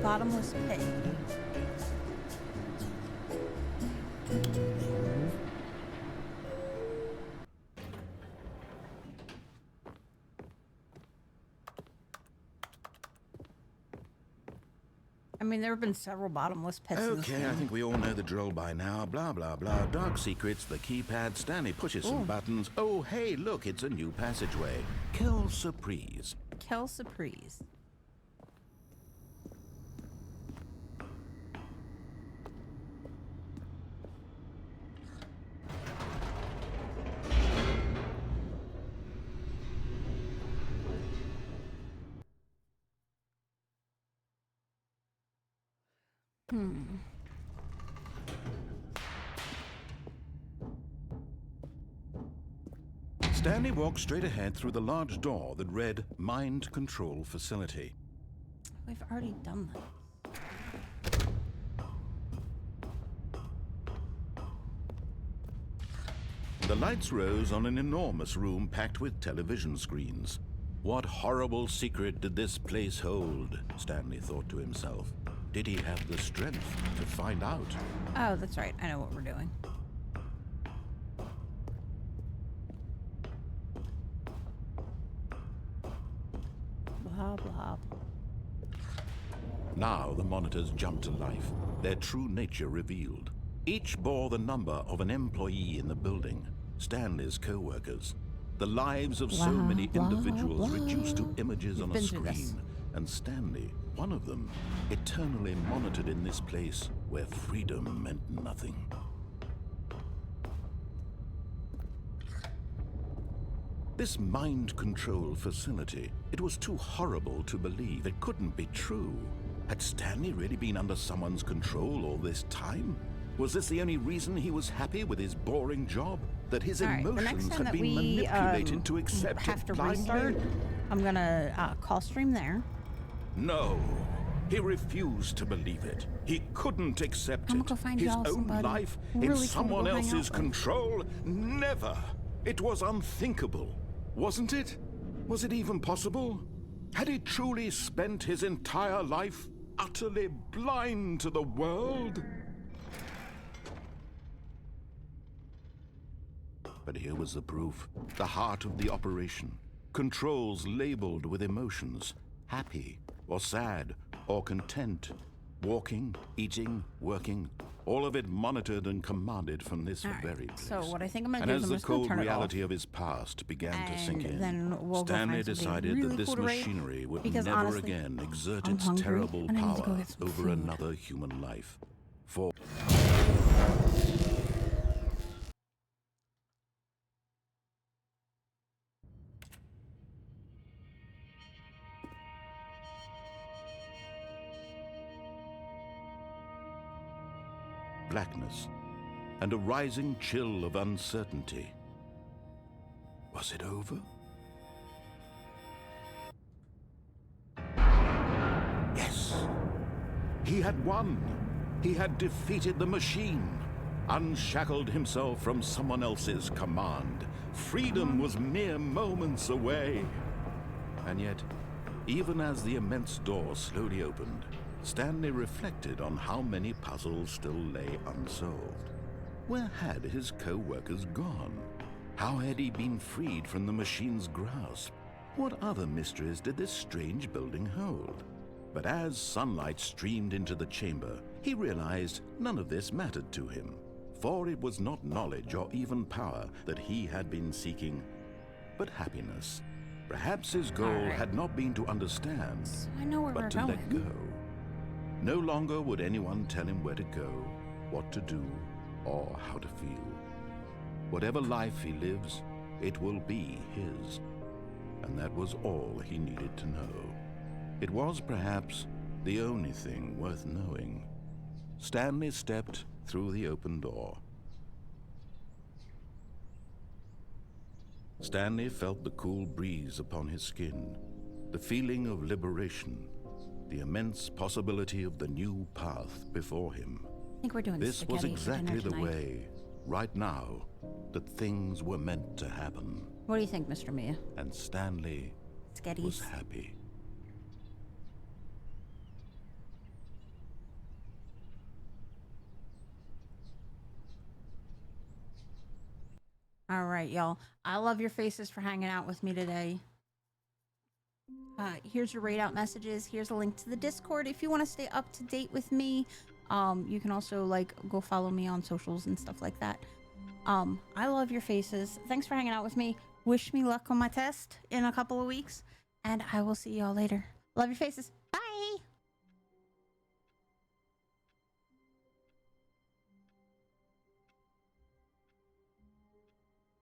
Speaker 6: Bottomless pit. I mean, there have been several bottomless pits.
Speaker 4: Okay, I think we all know the drill by now. Blah, blah, blah. Dark secrets, the keypad. Stanley pushes some buttons. Oh, hey, look, it's a new passageway. Kill Surprise.
Speaker 6: Kill Surprise.
Speaker 4: Stanley walked straight ahead through the large door that read Mind Control Facility.
Speaker 6: We've already done that.
Speaker 4: The lights rose on an enormous room packed with television screens. What horrible secret did this place hold? Stanley thought to himself. Did he have the strength to find out?
Speaker 6: Oh, that's right. I know what we're doing. Blah, blah, blah.
Speaker 4: Now the monitors jumped to life, their true nature revealed. Each bore the number of an employee in the building, Stanley's co-workers. The lives of so many individuals reduced to images on a screen, and Stanley, one of them, eternally monitored in this place where freedom meant nothing. This mind control facility, it was too horrible to believe. It couldn't be true. Had Stanley really been under someone's control all this time? Was this the only reason he was happy with his boring job? That his emotions had been manipulated to accept
Speaker 6: have to
Speaker 4: blindly?
Speaker 6: restart, I'm gonna call stream there.
Speaker 4: No, he refused to believe it. He couldn't accept
Speaker 6: I'm
Speaker 4: it.
Speaker 6: gonna go find
Speaker 4: His
Speaker 6: y'all
Speaker 4: own
Speaker 6: somebody
Speaker 4: life
Speaker 6: really
Speaker 4: in
Speaker 6: cool to
Speaker 4: someone
Speaker 6: go hang
Speaker 4: else's
Speaker 6: out with.
Speaker 4: control? Never. It was unthinkable, wasn't it? Was it even possible? Had he truly spent his entire life utterly blind to the world? But here was the proof, the heart of the operation. Controls labeled with emotions, happy or sad or content. Walking, eating, working, all of it monitored and commanded from this very place.
Speaker 6: So what I think I'm gonna
Speaker 4: And
Speaker 6: do is
Speaker 4: as
Speaker 6: I'm
Speaker 4: the
Speaker 6: just gonna
Speaker 4: cold
Speaker 6: turn it
Speaker 4: reality
Speaker 6: off.
Speaker 4: of his past began to sink
Speaker 6: And
Speaker 4: in,
Speaker 6: then we'll go
Speaker 4: Stanley
Speaker 6: find something
Speaker 4: decided
Speaker 6: really
Speaker 4: that this
Speaker 6: cool to rate,
Speaker 4: machinery would
Speaker 6: because
Speaker 4: never
Speaker 6: honestly,
Speaker 4: again exert
Speaker 6: I'm
Speaker 4: its
Speaker 6: hungry
Speaker 4: terrible
Speaker 6: and I need to go
Speaker 4: power
Speaker 6: get some
Speaker 4: over
Speaker 6: food.
Speaker 4: another human life. For blackness and a rising chill of uncertainty. Was it over? Yes. He had won. He had defeated the machine, unshackled himself from someone else's command. Freedom was mere moments away. And yet, even as the immense door slowly opened, Stanley reflected on how many puzzles still lay unsolved. Where had his co-workers gone? How had he been freed from the machine's grasp? What other mysteries did this strange building hold? But as sunlight streamed into the chamber, he realized none of this mattered to him, for it was not knowledge or even power that he had been seeking, but happiness. Perhaps his goal had not been to understand,
Speaker 6: So I know where we're
Speaker 4: but to
Speaker 6: going.
Speaker 4: let go. No longer would anyone tell him where to go, what to do, or how to feel. Whatever life he lives, it will be his. And that was all he needed to know. It was perhaps the only thing worth knowing. Stanley stepped through the open door. Stanley felt the cool breeze upon his skin, the feeling of liberation, the immense possibility of the new path before him.
Speaker 6: I think we're doing
Speaker 4: This was
Speaker 6: spaghetti for
Speaker 4: exactly
Speaker 6: dinner
Speaker 4: the
Speaker 6: tonight.
Speaker 4: way, right now, that things were meant to happen.
Speaker 6: What do you think, Mr. Mia?
Speaker 4: And Stanley was
Speaker 6: Sketties.
Speaker 4: happy.
Speaker 6: All right, y'all. I love your faces for hanging out with me today. Here's your raid out messages. Here's a link to the Discord if you want to stay up to date with me. You can also go follow me on socials and stuff like that. I love your faces. Thanks for hanging out with me. Wish me luck on my test in a couple of weeks, and I will see y'all later. Love your faces.